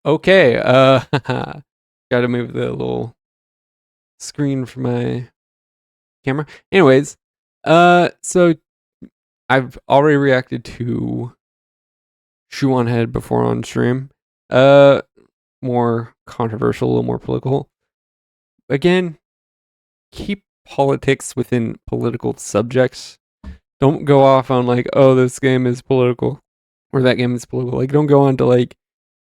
Okay, gotta move the little screen for my camera. Anyways, so I've already reacted to ShoeOnHead before on stream. Uh, more controversial, a little more political. Again, keep politics within political subjects. Don't go off on like, oh, this game is political or that game is political. Like, don't go on to like,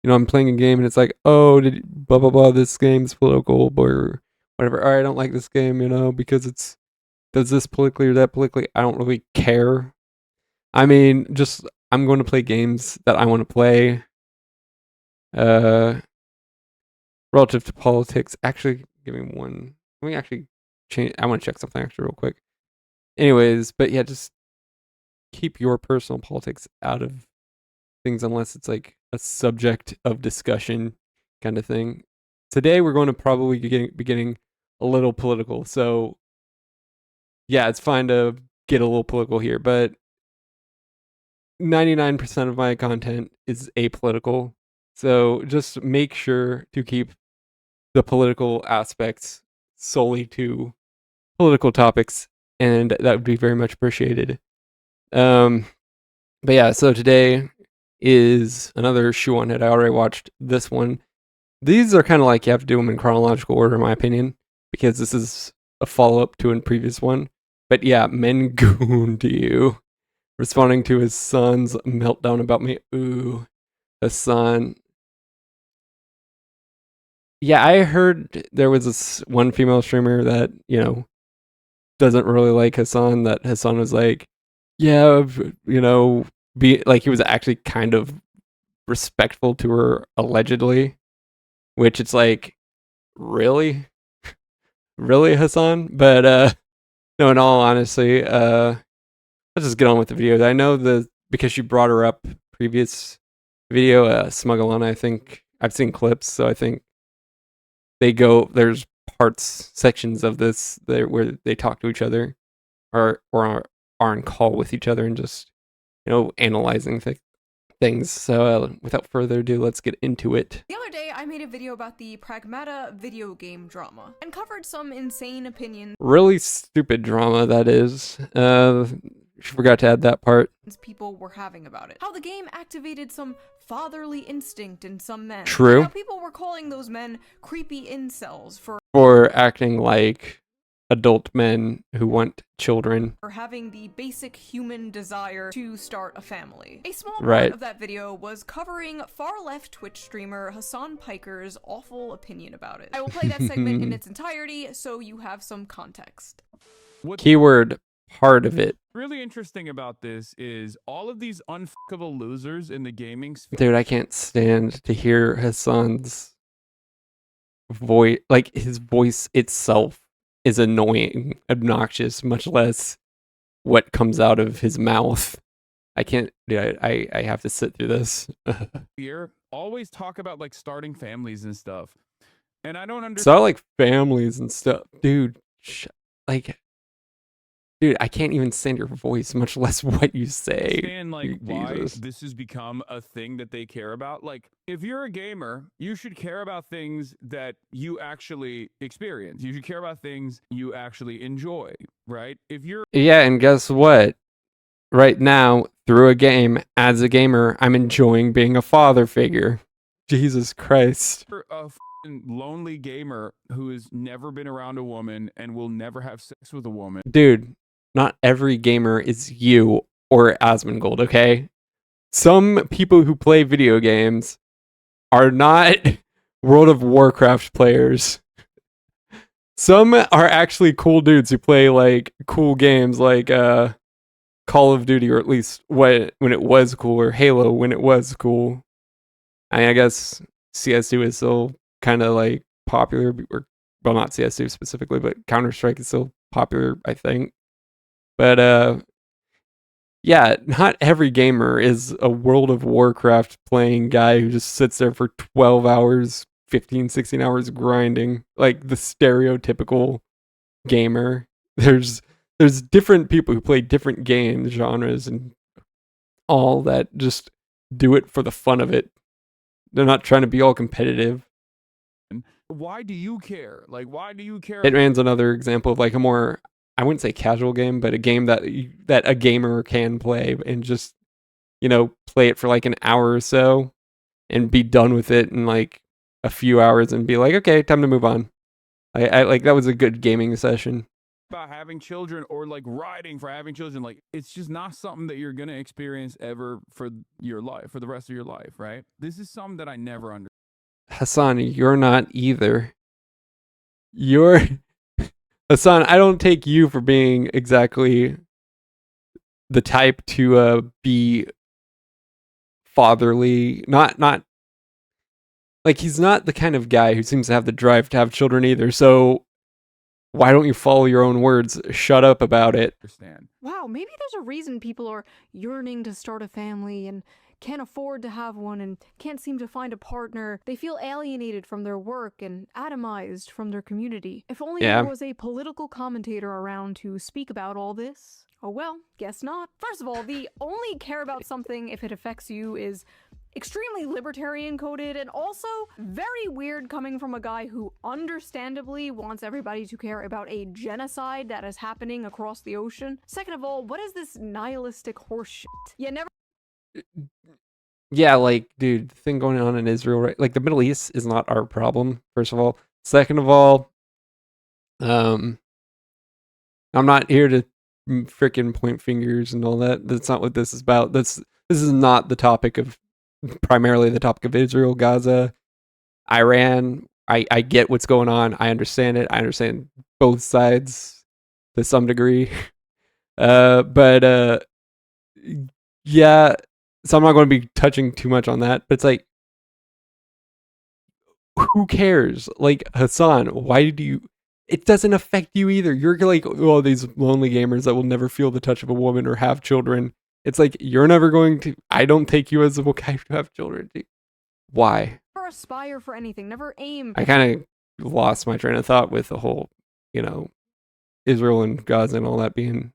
I'm playing a game and it's like, oh, did blah blah blah, this game's political or whatever. Or I don't like this game, because it's does this politically or that politically. I don't really care. I mean, just I'm going to play games that I want to play. Uh, Relative to politics, actually, give me one. Let me actually change. I want to check something actually real quick. Anyways, but yeah, just keep your personal politics out of things unless it's like a subject of discussion kind of thing. Today we're going to probably be getting a little political. So yeah, it's fine to get a little political here, but 99% of my content is apolitical. So just make sure to keep the political aspects solely to political topics, and that would be very much appreciated. But yeah, so today is another ShoeOnHead. I already watched this one. These are kind of like you have to do them in chronological order, in my opinion, because this is a follow up to a previous one. But yeah, Men Goon to you, responding to his son's meltdown about me. Ooh, the son. Yeah, I heard there was this one female streamer that, doesn't really like Hassan, that Hassan was like, yeah, be like he was actually kind of respectful to her allegedly, which it's like, really? Really, Hassan? But no, in all honesty, let's just get on with the video. I know because she brought her up previous video, Smuggle On, I think I've seen clips, so I think there's sections of this there where they talk to each other or are on call with each other and just, analyzing things. So without further ado, let's get into it. The other day, I made a video about the Pragmata video game drama and covered some insane opinions. Really stupid drama, that is. Forgot to add that part. People were having about it. How the game activated some fatherly instinct in some men. True. How people were calling those men creepy incels for acting like adult men who want children. or having the basic human desire to start a family. A small Right. part of that video was covering far-left Twitch streamer Hassan Piker's awful opinion about it. I will play that segment in its entirety so you have some context. Keyword part of it. Really interesting about this is all of these unfuckable losers in the gaming sphere. Dude, I can't stand to hear Hassan's voice. Like, his voice itself is annoying, obnoxious, much less what comes out of his mouth. I can't, dude, I have to sit through this. Here, always talk about like starting families and stuff. And I don't understand. So I like families and stuff. Dude, dude, I can't even stand your voice, much less what you say. Understand like why Jesus. this has become a thing that they care about. Like, if you're a gamer, you should care about things that you actually experience. You should care about things you actually enjoy, right? If you're Yeah, and guess what? Right now, through a game, as a gamer, I'm enjoying being a father figure. Jesus Christ. a lonely gamer who has never been around a woman and will never have sex with a woman. Dude, not every gamer is you or Asmongold, okay? Some people who play video games are not World of Warcraft players. Some are actually cool dudes who play like cool games like Call of Duty, or at least when it was cool, or Halo when it was cool. I guess CS2 is still kind of like popular, or well, not CS2 specifically, but Counter-Strike is still popular, I think. But yeah, not every gamer is a World of Warcraft playing guy who just sits there for 12 hours, 15, 16 hours grinding, like the stereotypical gamer. There's different people who play different games, genres, and all that just do it for the fun of it. They're not trying to be all competitive. Why do you care? Like, why do you care? Hitman's another example of like a more, I wouldn't say casual game, but a game that that a gamer can play and just, you know, play it for like an hour or so and be done with it in like a few hours and be like, okay, time to move on. I like that was a good gaming session. About having children or like riding for having children, like it's just not something that you're gonna experience ever for your life, for the rest of your life, right? This is something that I never understood. Hassan, you're not either. You're Hassan, I don't take you for being exactly the type to be fatherly. Not like he's not the kind of guy who seems to have the drive to have children either. So why don't you follow your own words? Shut up about it. Wow, maybe there's a reason people are yearning to start a family and can't afford to have one and can't seem to find a partner. They feel alienated from their work and atomized from their community. If only there was a political commentator around to speak about all this. Oh well, guess not. First of all, the only care about something if it affects you is extremely libertarian coded and also very weird coming from a guy who understandably wants everybody to care about a genocide that is happening across the ocean. Second of all, what is this nihilistic horseshit? You never. Yeah, like, dude, the thing going on in Israel, right? Like, the Middle East is not our problem, first of all. Second of all, I'm not here to freaking point fingers and all that. That's not what this is about. This is not the topic of, primarily the topic of Israel, Gaza, Iran. I get what's going on. I understand it. I understand both sides to some degree. But yeah, so I'm not going to be touching too much on that. But it's like, who cares? Like, Hassan, why did you? It doesn't affect you either. You're like, oh, these lonely gamers that will never feel the touch of a woman or have children. It's like, you're never going to. I don't take you as a guy to have children. Why? Never aspire for anything. Never aim. I kind of lost my train of thought with the whole, you know, Israel and Gaza and all that being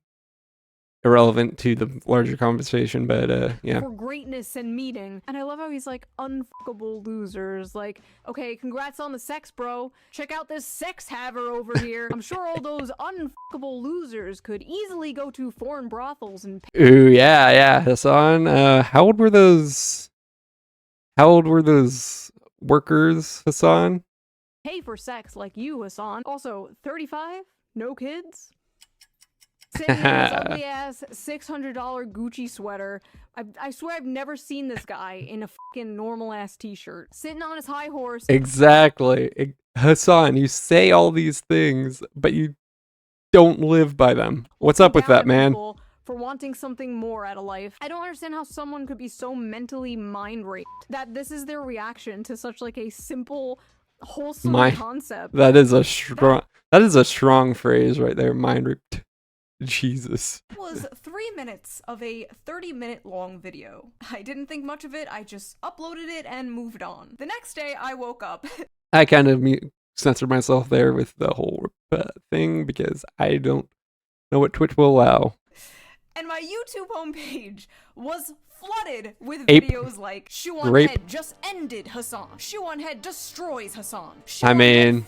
irrelevant to the larger conversation, but yeah. For greatness and meeting. And I love how he's like, unfuckable losers. Like, okay, congrats on the sex, bro. Check out this sex haver over here. I'm sure all those unfuckable losers could easily go to foreign brothels and pay. Ooh, yeah, Hassan. How old were those workers, Hassan? Pay for sex like you, Hassan. Also, 35? No kids? Sitting in his ugly ass $600 Gucci sweater. I swear I've never seen this guy in a fucking normal ass t-shirt. Sitting on his high horse. Exactly. Hassan, you say all these things, but you don't live by them. What's up with that, man? For wanting something more out of life. I don't understand how someone could be so mentally mind raped that this is their reaction to such like a simple, wholesome concept. That is a strong phrase right there, mind raped. Jesus. It was 3 minutes of a 30-minute long video. I didn't think much of it, I just uploaded it and moved on. The next day I woke up. I kind of censored myself there with the whole thing because I don't know what Twitch will allow. And my YouTube homepage was flooded with videos like ShoeOnHead just ended Hassan. ShoeOnHead destroys Hassan. I mean,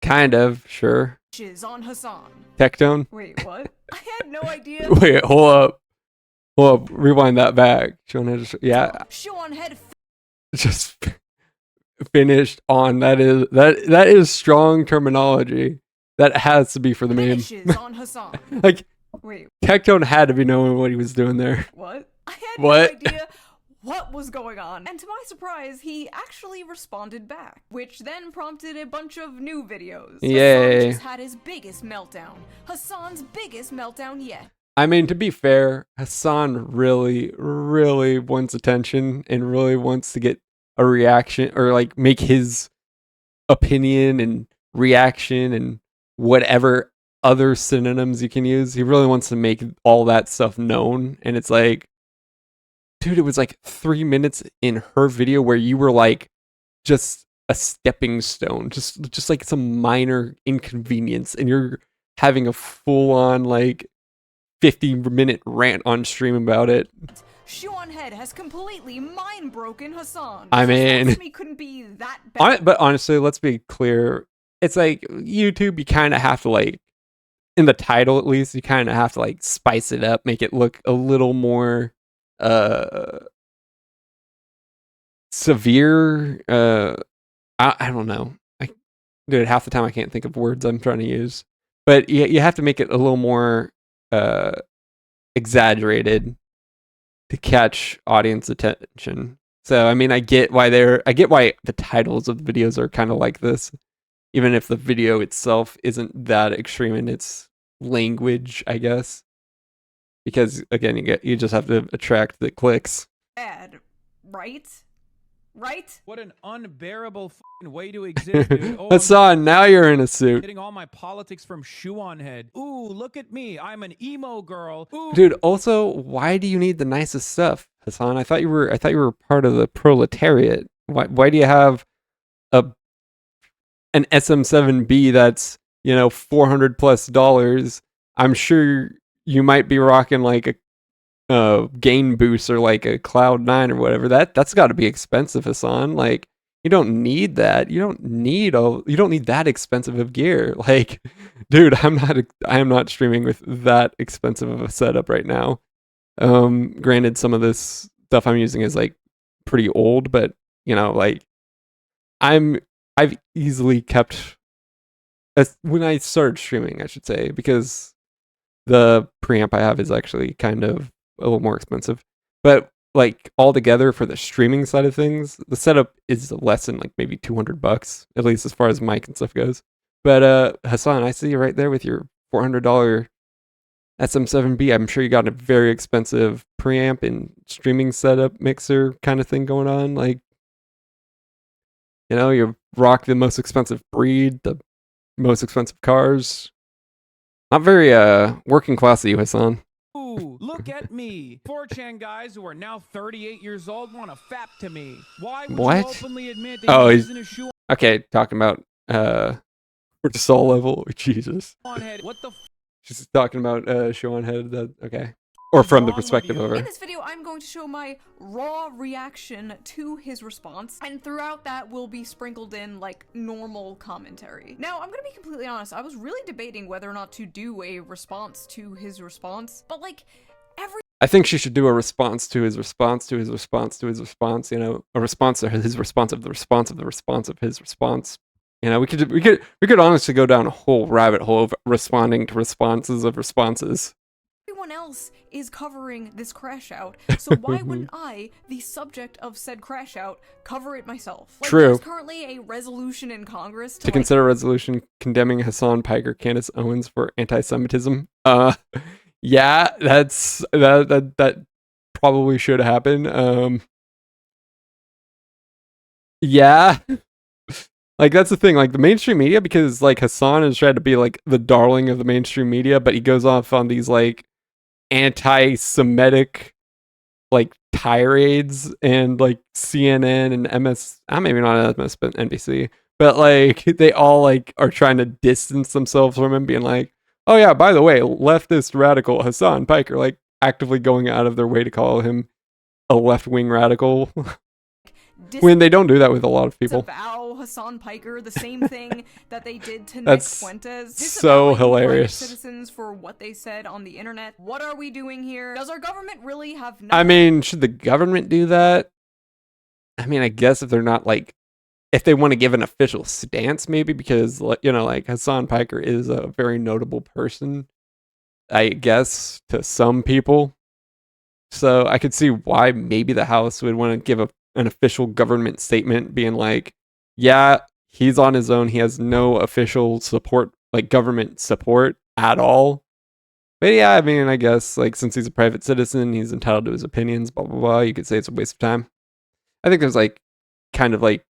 kind of, sure. On Hassan. Tectone? Wait, what? I had no idea. Wait, hold up. Rewind that back. ShoeOnHead just finished on. That is strong terminology. That has to be for the meme. On Hassan. Like, wait. Tectone had to be knowing what he was doing there. What? I had no idea what was going on. And to my surprise, he actually responded back, which then prompted a bunch of new videos. Yay. Hassan just had his biggest meltdown. Hassan's biggest meltdown yet. I mean, to be fair, Hassan really, really wants attention and really wants to get a reaction or like make his opinion and reaction and whatever other synonyms you can use. He really wants to make all that stuff known. And it's like, dude, it was like 3 minutes in her video where you were like just a stepping stone, just like some minor inconvenience, and you're having a full-on like 50-minute rant on stream about it. ShoeOnHead has completely mind-broken Hassan. I His mean, me couldn't be that bad. but honestly, let's be clear. It's like YouTube, you kind of have to like, in the title at least, you kind of have to like spice it up, make it look a little more severe. I don't know. Dude, half the time I can't think of words I'm trying to use. But you have to make it a little more exaggerated to catch audience attention. So I mean, I get why the titles of the videos are kind of like this, even if the video itself isn't that extreme in its language, I guess. Because again, you just have to attract the clicks. Bad, right? Right? What an unbearable way to exist, dude. Oh, Hassan, now you're in a suit. getting all my politics from ShoeOnHead. Ooh, look at me. I'm an emo girl. Ooh. Dude, also, why do you need the nicest stuff, Hassan? I thought you were part of the proletariat. Why do you have an SM7B that's, $400+? I'm sure you might be rocking like a gain boost or like a Cloud9 or whatever. That's got to be expensive, Hassan. Like, you don't need that. You don't need that expensive of gear. Like, dude, I am not streaming with that expensive of a setup right now. Granted, some of this stuff I'm using is like pretty old, but like I've easily kept when I started streaming, I should say, because the preamp I have is actually kind of a little more expensive. But like altogether for the streaming side of things, the setup is less than like maybe $200, at least as far as mic and stuff goes. But Hassan, I see you right there with your $400 SM7B. I'm sure you got a very expensive preamp and streaming setup mixer kind of thing going on. Like, you rock the most expensive breed, the most expensive cars. Not very working class of you, Hassan. Ooh, look at me. 4chan guys who are now 38 years old want to fap to me. Why would What? you openly admit that you're using a shoe Okay, talking about cortisol level. Jesus. on head? What the She's talking about ShoeOnHead. Okay. Or from the wrong with perspective you? of her. In this video, I'm going to show my raw reaction to his response, and throughout that will be sprinkled in, like, normal commentary. Now, I'm gonna be completely honest, I was really debating whether or not to do a response to his response, but, like, I think she should do a response to his response to his response to his response, a response to his response of the response of the response of his response. We could honestly go down a whole rabbit hole of responding to responses of responses. everyone else is covering this crash out, so why wouldn't I, the subject of said crash out, cover it myself? Like, True. there's currently a resolution in Congress To consider a resolution condemning Hassan Piker, Candace Owens for anti-Semitism. Yeah, that probably should happen. Yeah. Like, that's the thing, like, the mainstream media, because, like, Hassan has tried to be, like, the darling of the mainstream media, but he goes off on these, like, anti-Semitic, like, tirades, and, like, CNN and maybe not MS, but NBC, but, like, they all, like, are trying to distance themselves from him, being like, oh yeah, by the way, leftist radical Hassan Piker, like, actively going out of their way to call him a left-wing radical. When they don't do that with a lot of people. Disavow Hassan Piker, the same thing that they did to That's Nick Fuentes. so Disavowing private hilarious. citizens for what they said on the internet. What are we doing here? Does our government really have I mean, should the government do that? I mean, I guess if they're not like, if they want to give an official stance, maybe, because, like Hassan Piker is a very notable person, I guess, to some people. So I could see why maybe the House would want to give an official government statement being like, yeah, he's on his own. He has no official support, like government support at all. But yeah, I mean, I guess, like, since he's a private citizen, he's entitled to his opinions, blah, blah, blah. You could say it's a waste of time. I think there's, like, kind of, like,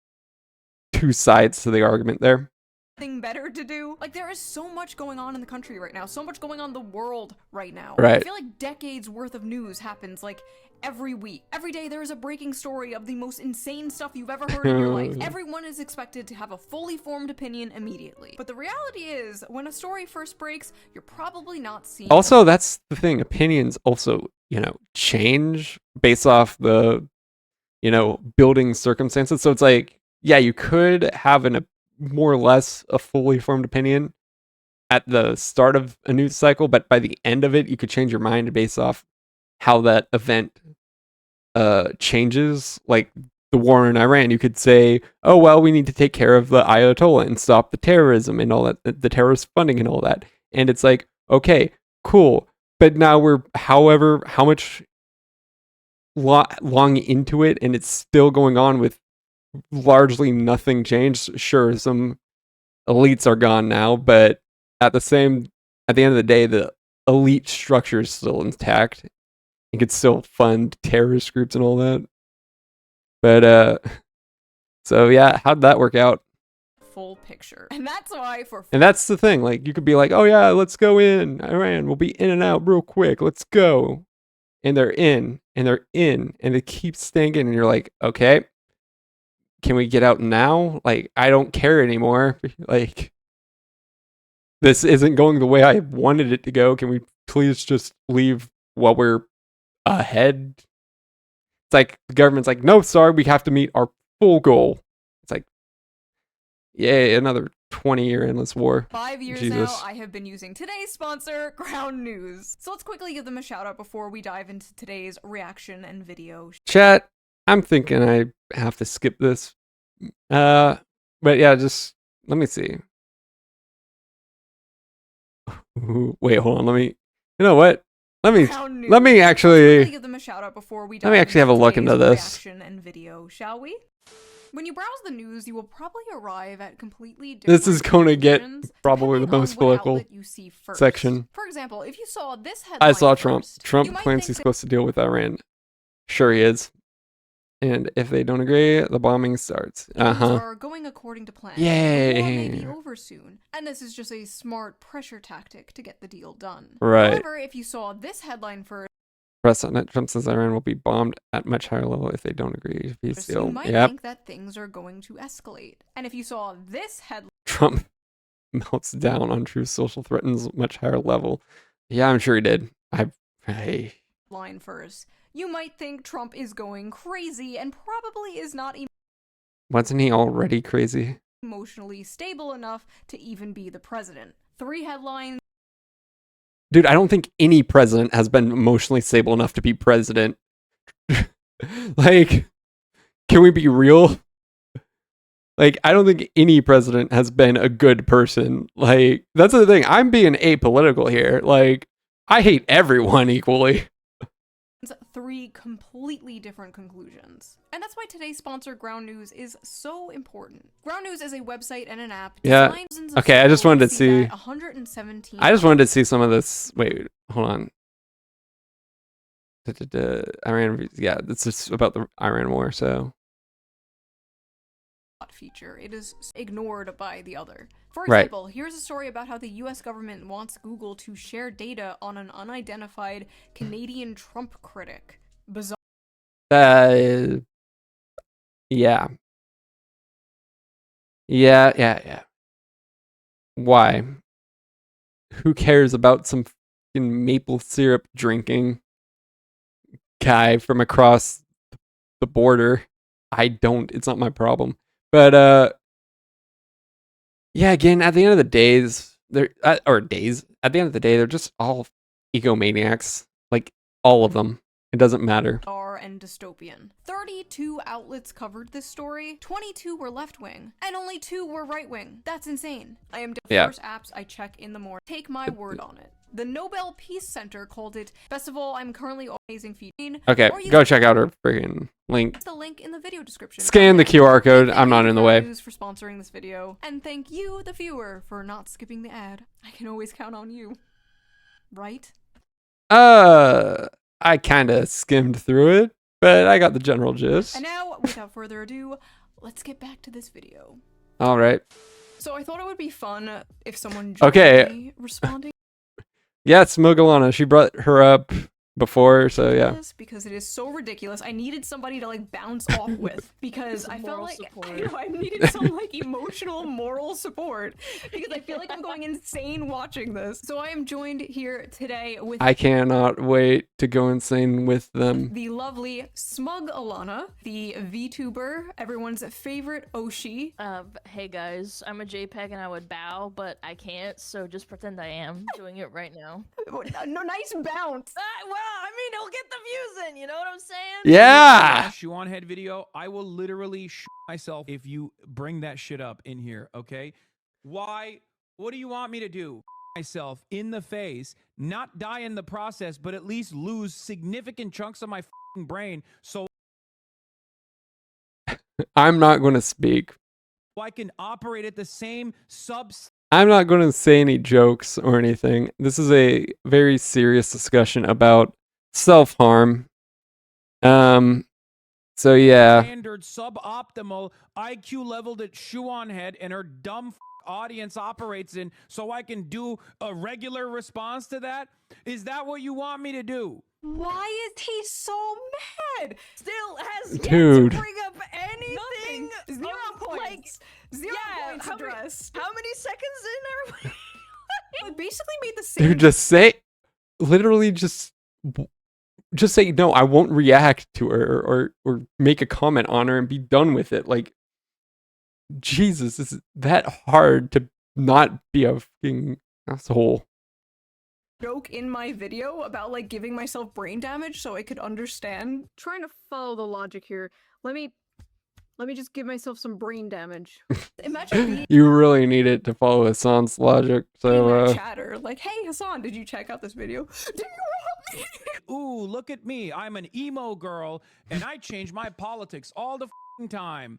two sides to the argument there. Thing better to do? Like, there is so much going on in the country right now, so much going on in the world right now. Right. I feel like decades worth of news happens, like, every week. Every day there is a breaking story of the most insane stuff you've ever heard in your life. Everyone is expected to have a fully formed opinion immediately. But the reality is, when a story first breaks, you're probably not seeing Also, that's the thing. Opinions also change based off the, building circumstances. So it's like, yeah, you could have a more or less a fully formed opinion at the start of a news cycle, but by the end of it, you could change your mind based off how that event changes. Like the war in Iran, you could say, oh, well, we need to take care of the Ayatollah and stop the terrorism and all that, the terrorist funding and all that. And it's like, okay, cool. But now we're how much long into it, and it's still going on with largely nothing changed. Sure, some elites are gone now, but at the end of the day, the elite structure is still intact. You could still fund terrorist groups and all that. But so yeah, how'd that work out? Full picture. And that's why and that's the thing, like, you could be like, oh yeah, let's go in Iran, we'll be in and out real quick, let's go. And they're in, and they keep staying in, and you're like, okay, can we get out now? Like, I don't care anymore. Like, this isn't going the way I wanted it to go. Can we please just leave while we're ahead? It's like the government's like, no, sorry, we have to meet our full goal. It's like, yay, another 20-year endless war. 5 years Jesus. now, I have been using today's sponsor, Ground News. So let's quickly give them a shout out before we dive into today's reaction and video. Chat, I'm thinking I have to skip this. But yeah, just let me see. Ooh, wait, hold on. You know what? Let me actually give them a shout out before we let me actually have a look into this. Reaction and video, shall we? When you browse the news, you will probably arrive at completely different This is going to get conclusions probably the depending on most what political outlet you see first. section. For example, if you saw this headline I saw Trump. first, you Trump might claims think he's that supposed to deal with Iran. Sure he is. And if they don't agree, the bombing starts. things are going according to plan. Yay. The war may be over soon, and this is just a smart pressure tactic to get the deal done. Right. However, if you saw this headline first, President Trump says Iran will be bombed at much higher level if they don't agree to peace you deal. might Yep. think that things are going to escalate. And if you saw this headline Trump melts down on true social threatens much higher level. Yeah, I'm sure he did. Hey. first, you might think Trump is going crazy and probably is not Wasn't he already crazy? emotionally stable enough to even be the president. 3 headlines. Dude, I don't think any president has been emotionally stable enough to be president. Like, can we be real? Like, I don't think any president has been a good person. Like, that's the thing. I'm being apolitical here. Like, I hate everyone equally. 3 completely different conclusions. And that's why today's sponsor, Ground News, is so important. Ground News is a website and an app. Yeah. Okay, I just wanted to see. 117. I just wanted to see some of this. Wait, hold on. Iran. Yeah, this is about the Iran war. So. Feature. It is ignored by the other. For Right. example, here's a story about how the US government wants Google to share data on an unidentified Canadian Trump critic. Bizarre. Yeah. Yeah. Why? Who cares about some fucking maple syrup drinking guy from across the border? I don't. It's not my problem. But yeah, again, at the end of the days, at the end of the day, they're just all egomaniacs. Like, all of them. It doesn't matter. And dystopian. 32 outlets covered this story, 22 were left-wing, and only 2 were right-wing. That's insane. I am the first apps I check in the morning. Take my word on it. The Nobel Peace Center called it, best of all, I'm currently amazing feeding. Okay, go check out our freaking link. The link in the video description. Scan the QR code. I'm not in the way. News for sponsoring this video, and thank you, the viewer, for not skipping the ad. I can always count on you. Right? I kind of skimmed through it, but I got the general gist. And now, without further ado, let's get back to this video. All right. So I thought it would be fun if someone Okay. me responding. Yes, Mogalana. She brought her up before, so yeah. this because it is so ridiculous. I needed somebody to like bounce off with because Some I felt moral like support. I needed some like emotional moral support because I feel like I'm going insane watching this. So I am joined here today with I cannot wait to go insane with them. the lovely Smug Alana, the VTuber, everyone's favorite Oshi. Hey guys, I'm a JPEG and I would bow, but I can't, so just pretend I am doing it right now. No, nice bounce. Well, I mean, it'll get the views in, you know what I'm saying? Yeah! ShoeOnHead video, I will literally shoot myself if you bring that shit up in here, okay? Why? What do you want me to do? Myself in the face, not die in the process, but at least lose significant chunks of my brain so I'm not going to speak. I can operate at the same I'm not going to say any jokes or anything. This is a very serious discussion about self-harm. So yeah. standard suboptimal IQ level that ShoeOnHead and her dumb audience operates in so I can do a regular response to that? Is that what you want me to do? Why is he so mad? Still has yet Dude. to bring up anything. Nothing. Zero of, points. Like, Zero yeah, points how many- addressed. how many seconds in are we? It basically made the same. Dude, just say, literally just say, no, I won't react to her or make a comment on her and be done with it. Like, Jesus, is that hard to not be a fucking asshole? joke in my video about like giving myself brain damage so I could understand. Trying to follow the logic here. Let me just give myself some brain damage. Imagine being You really need it to follow Hassan's logic. in So, that chatter like, hey Hassan, did you check out this video? Do you want me? Ooh, look at me. I'm an emo girl and I change my politics all the time.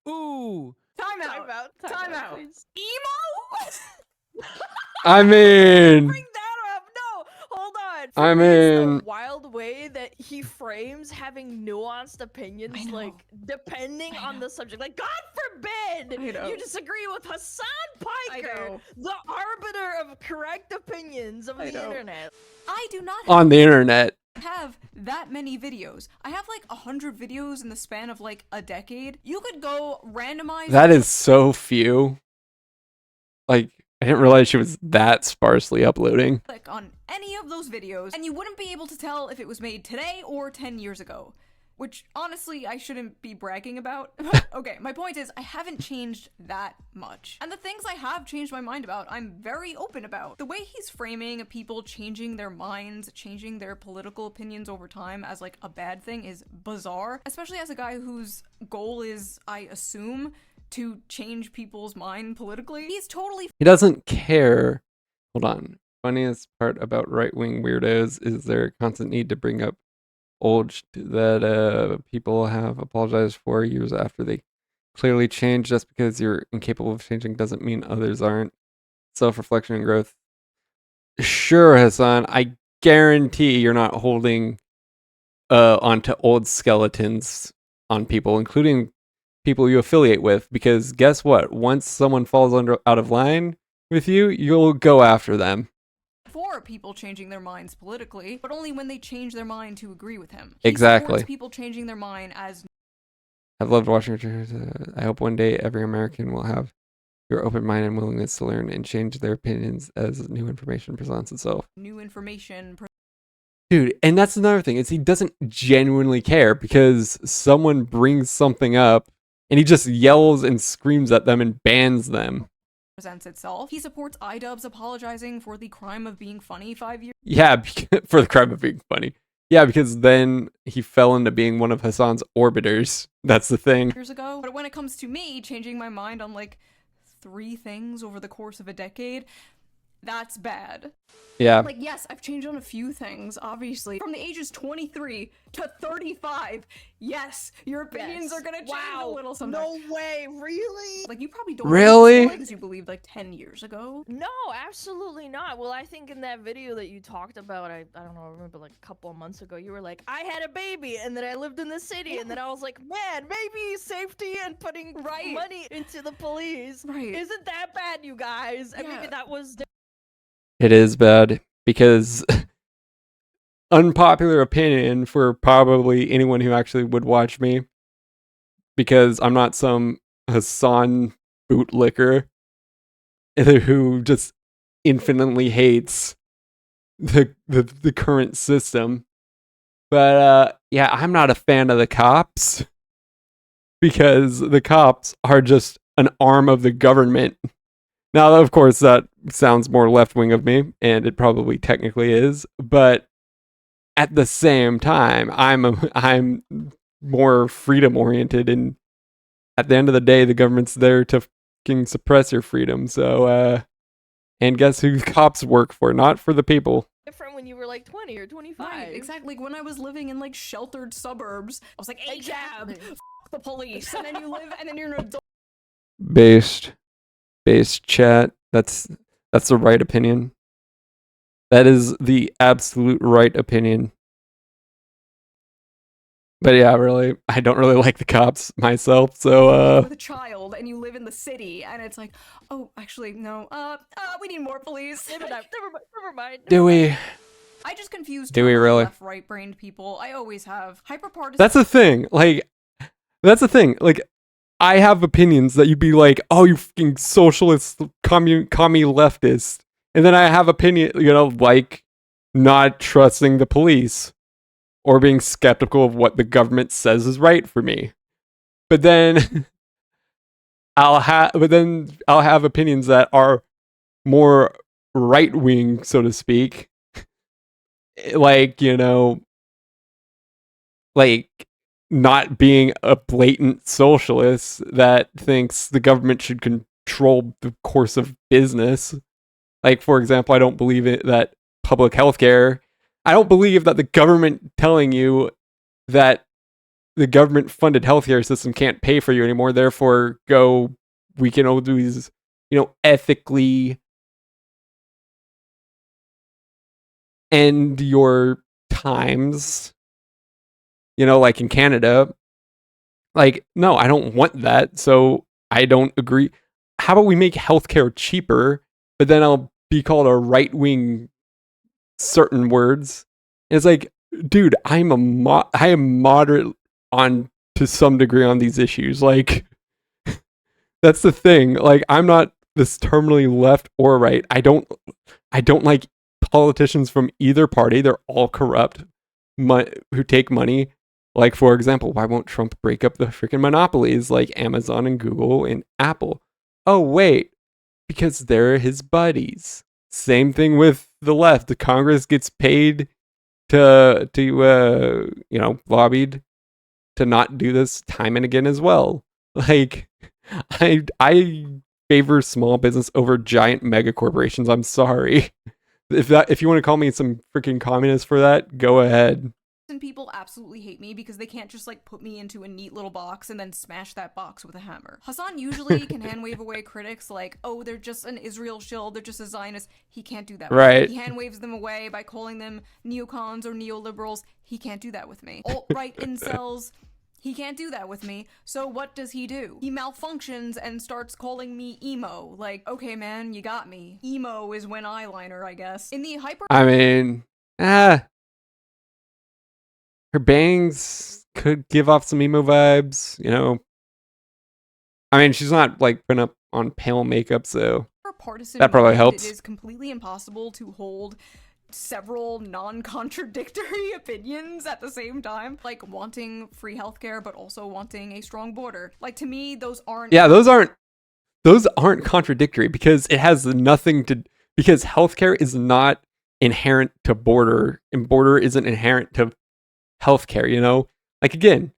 Ooh. Time out. Time out. please. Emo? I mean, Bring that up. No, hold on. For I me, it's mean- the wild way that he frames having nuanced opinions, I know. like depending I on know. the subject. Like, God forbid I know. you disagree with Hassan I Piker, know. the arbiter of correct opinions of I the know. internet. I do not on the internet. have that many videos. I have like 100 videos in the span of like a decade. You could go randomize. That is so few. Like, I didn't realize she was that sparsely uploading. click on any of those videos and you wouldn't be able to tell if it was made today or 10 years ago. Which, honestly, I shouldn't be bragging about. Okay, my point is, I haven't changed that much. And the things I have changed my mind about, I'm very open about. The way he's framing people changing their minds, changing their political opinions over time as, like, a bad thing is bizarre. Especially as a guy whose goal is, I assume, to change people's mind politically. He's totally He doesn't care. Hold on. Funniest part about right-wing weirdos is their constant need to bring up old that people have apologized for years after they clearly changed. Just because you're incapable of changing doesn't mean others aren't. Self-reflection and growth. Sure, Hassan, I guarantee you're not holding onto old skeletons on people, including people you affiliate with, because guess what? Once someone falls out of line with you, you'll go after them. for people changing their minds politically, but only when they change their mind to agree with him. He Exactly. supports people changing their mind as I've loved watching your I hope one day every American will have your open mind and willingness to learn and change their opinions as new information presents itself. new information. Dude, and that's another thing, is he doesn't genuinely care because someone brings something up and he just yells and screams at them and bans them. Presents itself. He supports iDubbbz apologizing for the crime of being funny 5 years Yeah, for the crime of being funny. Yeah, because then he fell into being one of Hassan's orbiters. That's the thing. ago. But when it comes to me changing my mind on like 3 things over the course of a decade, that's bad. Yeah. Like, yes, I've changed on a few things, obviously. From the ages 23 to 35, yes, your opinions are gonna change a little sometimes. No way, really? Like, you probably don't Really? things you believed like 10 years ago. No, absolutely not. Well, I think in that video that you talked about, I don't know, I remember like a couple of months ago, you were like, I had a baby and then I lived in the city and then I was like, man, maybe safety and putting money into the police Right. isn't that bad, you guys. I Yeah. mean, that was It is bad because unpopular opinion for probably anyone who actually would watch me, because I'm not some Hassan bootlicker who just infinitely hates the current system. But yeah, I'm not a fan of the cops because the cops are just an arm of the government. Now, of course, that sounds more left wing of me, and it probably technically is, but at the same time, I'm more freedom oriented, and at the end of the day, the government's there to fucking suppress your freedom. So, and guess who cops work for? Not for the people. Different when you were like 20 or 25. Right, exactly. Like when I was living in like sheltered suburbs, I was like, "Hey, cab, Exactly. f the police," and then you live, and then you're an adult. Based chat. That's the right opinion. That is the absolute right opinion. But yeah, really, I don't really like the cops myself. So With a child, and you live in the city, and it's like, oh, actually, no. We need more police. Never mind. do we? I just confused Do we really? left right-brained people. I always have. Hyperpartisan. That's the thing. Like, that's the thing. Like, I have opinions that you'd be like, oh, you fucking socialist, commie leftist. And then I have opinion, like not trusting the police or being skeptical of what the government says is right for me. But then I'll have opinions that are more right wing, so to speak. Like, like not being a blatant socialist that thinks the government should control the course of business. Like, for example, I don't believe that public healthcare. I don't believe that the government telling you that the government funded healthcare system can't pay for you anymore. Therefore, we can always, ethically end your times. Like in Canada. Like, no, I don't want that. So I don't agree. How about we make healthcare cheaper, but then I'll be called a right wing certain words. And it's like, dude, I am moderate on to some degree on these issues. Like, that's the thing. Like, I'm not this terminally left or right. I don't like politicians from either party. They're all corrupt, who take money. Like, for example, why won't Trump break up the freaking monopolies like Amazon and Google and Apple? Oh, wait, because they're his buddies. Same thing with the left. The Congress gets paid to lobbied to not do this time and again as well. Like, I favor small business over giant mega corporations. I'm sorry. If you want to call me some freaking communist for that, go ahead. And people absolutely hate me because they can't just like put me into a neat little box and then smash that box with a hammer. Hassan usually can hand wave away critics like, oh, they're just an Israel shill, they're just a Zionist. He can't do that with right. me. He hand waves them away by calling them neocons or neoliberals. He can't do that with me. Alt-right incels. He can't do that with me. So what does he do? He malfunctions and starts calling me emo. Like, okay, man, you got me. Emo is when eyeliner, I guess. In the I mean, her bangs could give off some emo vibes, I mean, she's not like putting up on pale makeup, so that probably helps. It is completely impossible to hold several non-contradictory opinions at the same time. Like wanting free healthcare, but also wanting a strong border. Like, to me, those aren't... Yeah, those aren't contradictory because it has nothing to... Because healthcare is not inherent to border, and border isn't inherent to healthcare, Like, again,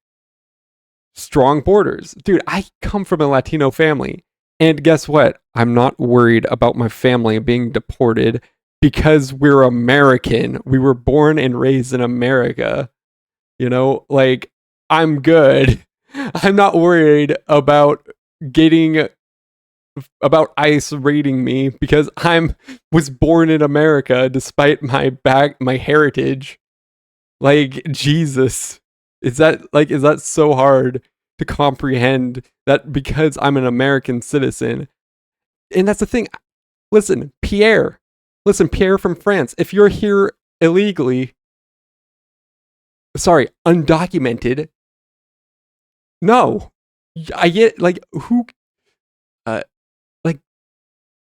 strong borders. Dude, I come from a Latino family, and guess what? I'm not worried about my family being deported because we're American. We were born and raised in America. Like, I'm good. I'm not worried about ICE raiding me because was born in America despite my heritage. Like, Jesus, is that so hard to comprehend that because I'm an American citizen? And that's the thing. Listen, Pierre from France, if you're here illegally, sorry, undocumented. No, I get like who, like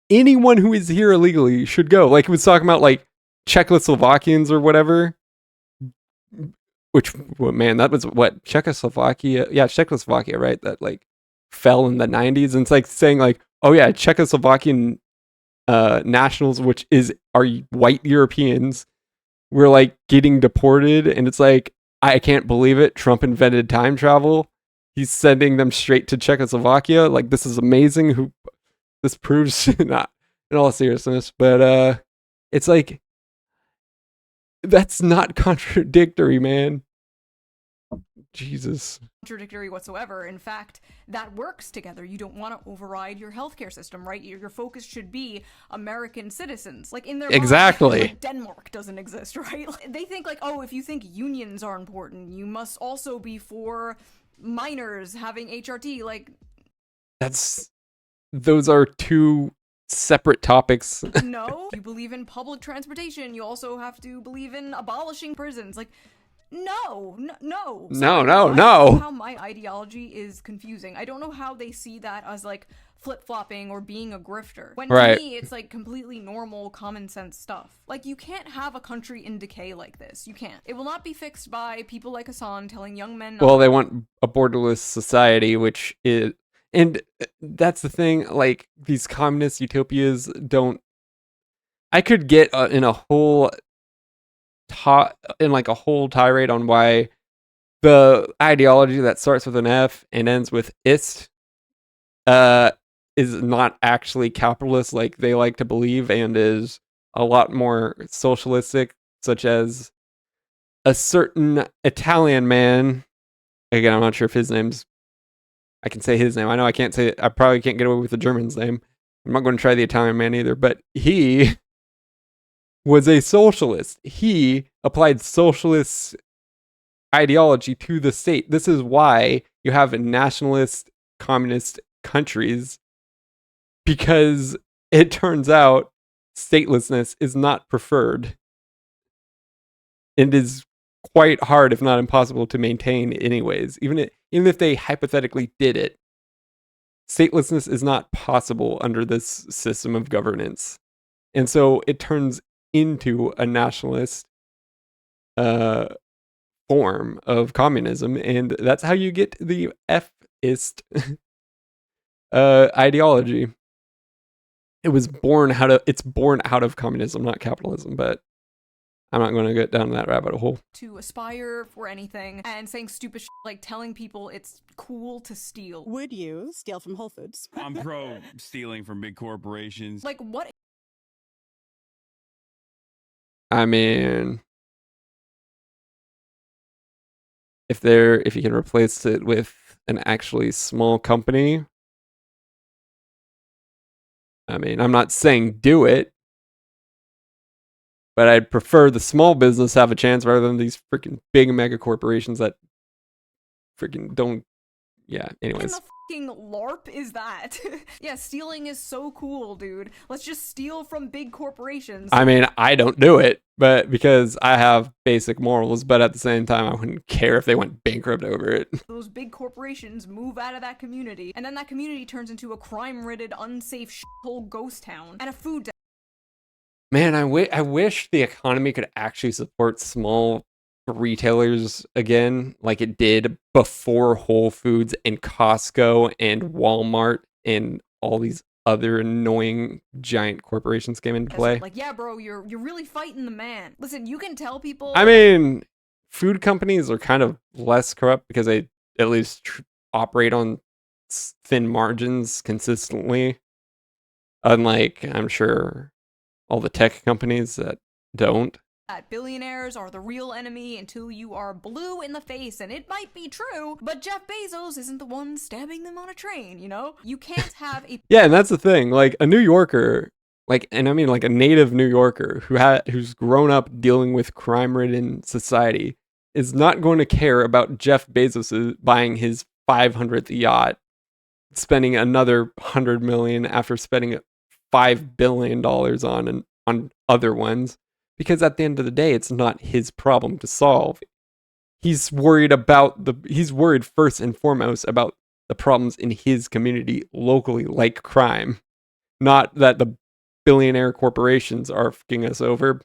anyone who is here illegally should go. Like it was talking about like Czechoslovakians or whatever. Which, well, man, that was what Czechoslovakia. Yeah, Czechoslovakia, right? That like fell in the 90s, and it's like saying like, oh yeah, Czechoslovakian nationals, which are white Europeans, were like getting deported, and it's like I can't believe it. Trump invented time travel. He's sending them straight to Czechoslovakia. Like this is amazing. This proves not in all seriousness, but it's like that's not contradictory, man. Jesus. Contradictory whatsoever. In fact, that works together. You don't want to override your healthcare system, right? Your focus should be American citizens. Like in their exactly. Mind, like Denmark doesn't exist, right? They think like, oh, if you think unions are important, you must also be for minors having HRT. Like those are two separate topics. No, if you believe in public transportation, you also have to believe in abolishing prisons. Like no. No. How my ideology is confusing. I don't know how they see that as like flip-flopping or being a grifter. When to me, it's like completely normal, common sense stuff. Like you can't have a country in decay like this. You can't. It will not be fixed by people like Hassan telling young men. Well, they want a borderless society, which is, and that's the thing. Like these communist utopias don't. I could get in a whole tirade on why the ideology that starts with an F and ends with ist is not actually capitalist like they like to believe, and is a lot more socialistic, such as a certain Italian man. Again, I'm not sure if his name's. I can say his name. I know I can't say. I probably can't get away with the German's name. I'm not going to try the Italian man either, but he was a socialist. He applied socialist ideology to the state. This is why you have nationalist communist countries, because it turns out statelessness is not preferred. It is quite hard, if not impossible, to maintain anyways. Even if they hypothetically did it, statelessness is not possible under this system of governance. And so it turns into a nationalist form of communism, and that's how you get the F-ist ideology. It's born out of communism, not capitalism, but I'm not going to get down that rabbit hole. To aspire for anything and saying stupid shit like telling people it's cool to steal. Would you steal from Whole Foods? I'm pro stealing from big corporations. Like what? I mean, if you can replace it with an actually small company, I mean, I'm not saying do it, but I'd prefer the small business have a chance rather than these freaking big mega corporations that freaking don't. Yeah, anyways. What the fucking LARP is that? Yeah, stealing is so cool, dude. Let's just steal from big corporations. I mean, I don't do it, but because I have basic morals, but at the same time, I wouldn't care if they went bankrupt over it. Those big corporations move out of that community, and then that community turns into a crime-ridden, unsafe shithole ghost town and a food. Man, I wish the economy could actually support small retailers again, like it did before Whole Foods and Costco and Walmart and all these other annoying giant corporations came into play. Like, yeah, bro, you're really fighting the man. Listen, you can tell people. I mean, food companies are kind of less corrupt because they at least operate on thin margins consistently, unlike I'm sure all the tech companies that don't. That billionaires are the real enemy until you are blue in the face, and it might be true, but Jeff Bezos isn't the one stabbing them on a train, you know? You can't have a... Yeah, and that's the thing, like, a New Yorker, like, and I mean, like, a native New Yorker who's grown up dealing with crime-ridden society is not going to care about Jeff Bezos buying his 500th yacht, spending another $100 million after spending $5 billion on other ones. Because at the end of the day, it's not his problem to solve. he's worried first and foremost about the problems in his community locally, like crime, not that the billionaire corporations are fucking us over.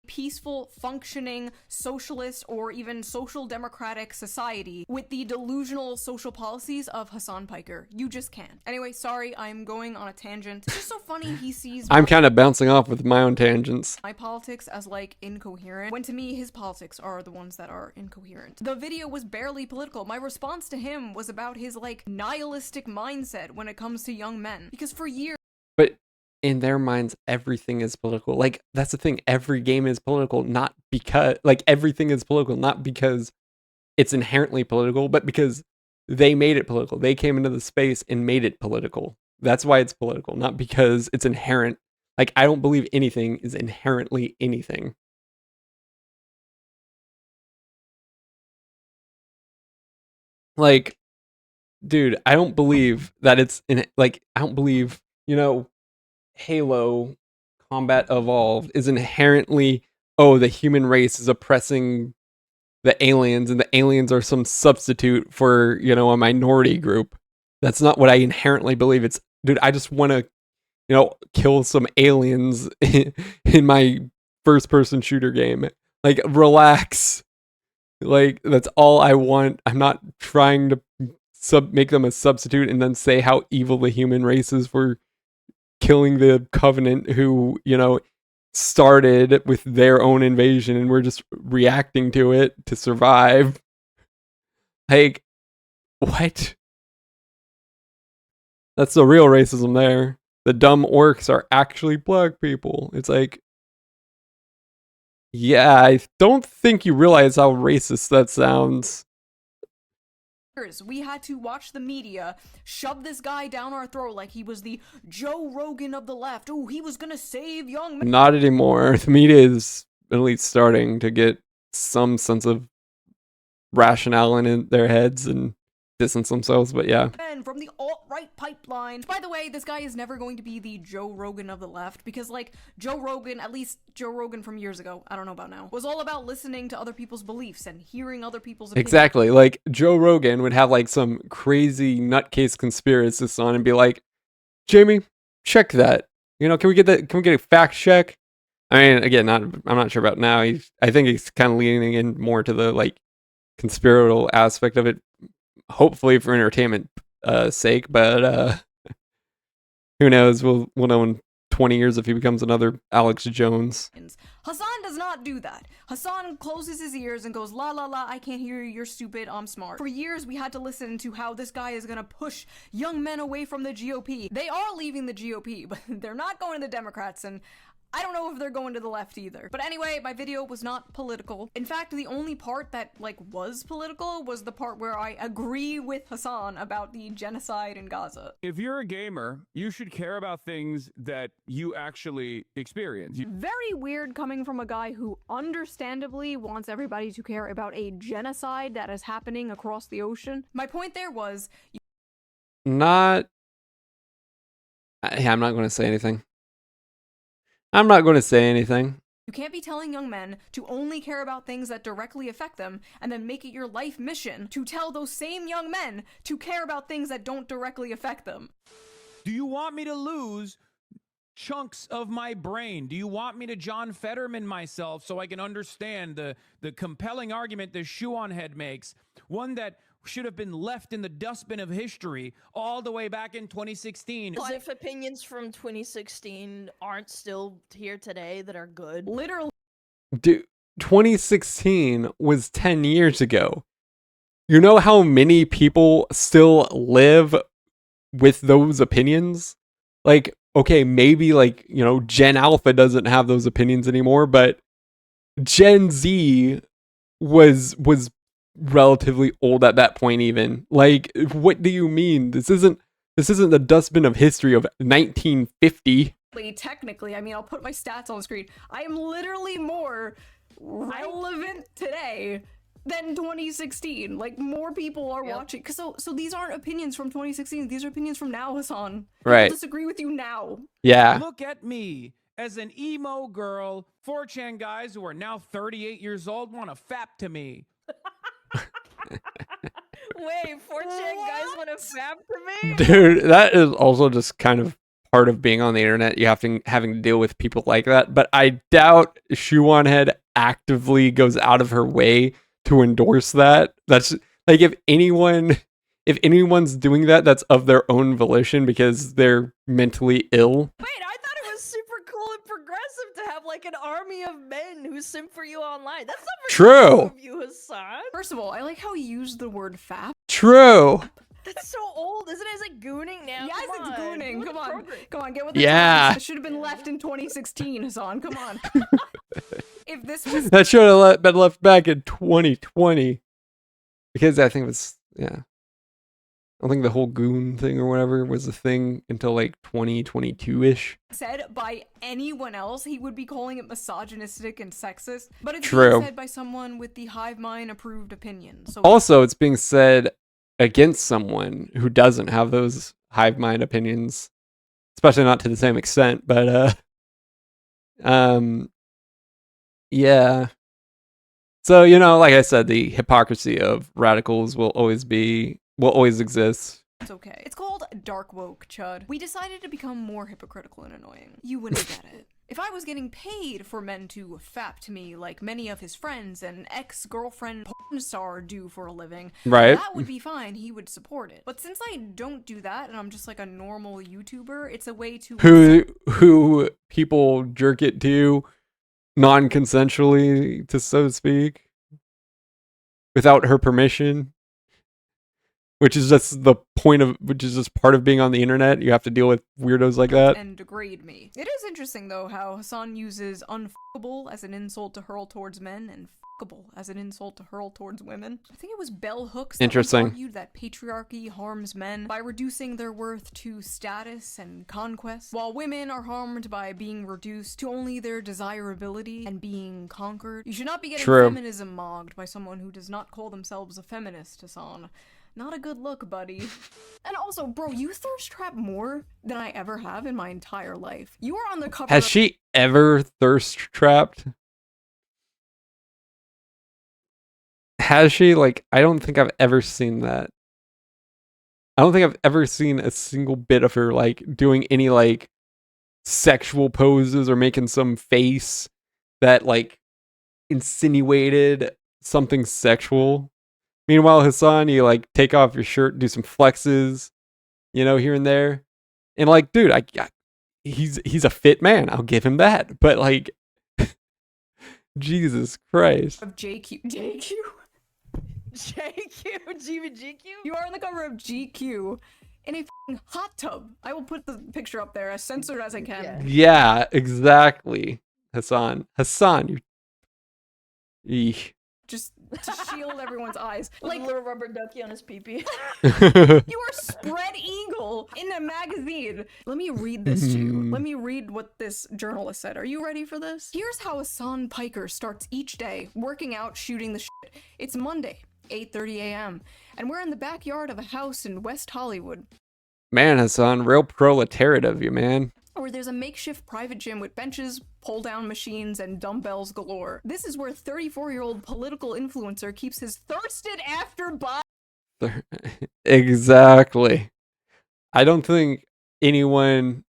Peaceful, functioning, socialist, or even social democratic society with the delusional social policies of Hassan Piker. You just can't. Anyway, sorry, I'm going on a tangent. It's just so funny he sees I'm kind of bouncing off with my own tangents. my politics as like incoherent, when to me his politics are the ones that are incoherent. The video was barely political. My response to him was about his like nihilistic mindset when it comes to young men. Because for years, But in their minds, everything is political. Like, that's the thing. Every game is political, not because, like, everything is political, not because it's inherently political, but because they made it political. They came into the space and made it political. That's why it's political, not because it's inherent. Like, I don't believe anything is inherently anything. Like, dude, I don't believe that it's in, like, I don't believe, Halo Combat Evolved is inherently, the human race is oppressing the aliens and the aliens are some substitute for, a minority group. That's not what I inherently believe. It's, dude, I just want to, kill some aliens in my first person shooter game. Like, relax. Like, that's all I want. I'm not trying to make them a substitute and then say how evil the human race is for killing the Covenant, who, started with their own invasion and we're just reacting to it to survive. Like, what? That's the real racism there. The dumb orcs are actually black people. It's like, yeah, I don't think you realize how racist that sounds. we had to watch the media shove this guy down our throat like he was the Joe Rogan of the left. Oh, he was gonna save young men. Not anymore. The media is at least starting to get some sense of rationale in their heads and distance themselves, but yeah. From the alt-right pipeline. By the way, this guy is never going to be the Joe Rogan of the left, because like Joe Rogan, at least Joe Rogan from years ago, I don't know about now, was all about listening to other people's beliefs and hearing other people's opinions. Exactly. Like, Joe Rogan would have like some crazy nutcase conspiracist on and be like, Jamie, check that. Can we get a fact check? I mean, again, I'm not sure about now. I think he's kind of leaning in more to the like conspiratorial aspect of it, hopefully for entertainment sake, but who knows? We'll know in 20 years if he becomes another Alex Jones. Hassan does not do that. Hassan closes his ears and goes, la la la, I can't hear you, you're stupid, I'm smart. For years, we had to listen to how this guy is gonna push young men away from the GOP. They are leaving the GOP, but they're not going to the Democrats, and I don't know if they're going to the left either. But anyway, my video was not political. In fact, the only part that was political was the part where I agree with Hassan about the genocide in Gaza. If you're a gamer, you should care about things that you actually experience. Very weird coming from a guy who understandably wants everybody to care about a genocide that is happening across the ocean. My point there was... I'm not going to say anything. I'm not going to say anything. You can't be telling young men to only care about things that directly affect them and then make it your life mission to tell those same young men to care about things that don't directly affect them. Do you want me to lose chunks of my brain? Do you want me to John Fetterman myself so I can understand the compelling argument that ShoeOnHead makes? One that should have been left in the dustbin of history all the way back in 2016. As if opinions from 2016 aren't still here today that are good. Literally. Dude, 2016 was 10 years ago. You know how many people still live with those opinions? Like, okay, maybe Gen Alpha doesn't have those opinions anymore, but Gen Z was relatively old at that point even. Like, what do you mean? This isn't the dustbin of history of 1950. Technically, I mean, I'll put my stats on the screen. I am literally more relevant today than 2016. Like, more people are watching. So these aren't opinions from 2016. These are opinions from now, Hassan. Right. People disagree with you now. Yeah. Look at me as an emo girl, 4chan guys who are now 38 years old want to fap to me. Wait, 4chan guys want to fap to me? Dude, that is also just kind of part of being on the internet. You have to having to deal with people like that. But I doubt ShoeOnHead actively goes out of her way to endorse that. That's like if anyone's doing that, that's of their own volition because they're mentally ill. Wait, I thought it was super cool and progressive to have like an army of men who simp for you online. That's not very True. cool of you, Hassan. First of all, I like how he used the word fap. True. That's so old, isn't it? It's like gooning now. Yes, Come it's on. gooning. Look Come on. appropriate. Come on, get with the Yeah. times. It should have been left in 2016, Hassan. Come on. If this was That should have been left back in 2020. Because I think it was, yeah. I don't think the whole goon thing or whatever was a thing until like 2022-ish. said by anyone else, he would be calling it misogynistic and sexist. But it's True. being said by someone with the hive mind approved opinion. So Also, it's being said against someone who doesn't have those hive mind opinions, especially not to the same extent, but yeah. So, like I said, the hypocrisy of radicals will always exist. it's okay. It's called dark woke, Chud. We decided to become more hypocritical and annoying. You wouldn't get it. If I was getting paid for men to fap to me like many of his friends and ex-girlfriend porn star do for a living, Right. that would be fine. He would support it. But since I don't do that and I'm just like a normal YouTuber, it's a way to Who people jerk it to non-consensually, to so speak, without her permission. Which is just part of being on the internet. You have to deal with weirdos like that. and degrade me. It is interesting though how Hassan uses unfuckable as an insult to hurl towards men and fuckable as an insult to hurl towards women. I think it was Bell Hooks that once Interesting. argued that patriarchy harms men by reducing their worth to status and conquest, while women are harmed by being reduced to only their desirability and being conquered. You should not be getting True. feminism mogged by someone who does not call themselves a feminist, Hassan. Not a good look, buddy. And also, bro, you thirst trap more than I ever have in my entire life. You are on the cover Has of she ever thirst trapped? Has she? Like, I don't think I've ever seen that. I don't think I've ever seen a single bit of her, like, doing any, like, sexual poses or making some face that, like, insinuated something sexual. Meanwhile, Hassan, you, like, take off your shirt, do some flexes, here and there. And, like, dude, he's a fit man. I'll give him that. But, like, Jesus Christ. JQ. GQ? You are on the cover of GQ in a f***ing hot tub. I will put the picture up there as censored as I can. Yeah. Yeah, exactly. Hassan, you. Eesh. Just to shield everyone's eyes. Like Like, a little rubber ducky on his pee-pee. you are spread eagle in a magazine. Let me read this to you. Let me read what this journalist said. Are you ready for this? Here's how Hassan Piker starts each day, working out, shooting the shit. It's Monday, 8:30 a.m., and we're in the backyard of a house in West Hollywood, Man, Hassan, real proletariat of you, man. where there's a makeshift private gym with benches, pull-down machines, and dumbbells galore. This is where 34-year-old political influencer keeps his thirsted after body. Exactly. I don't think anyone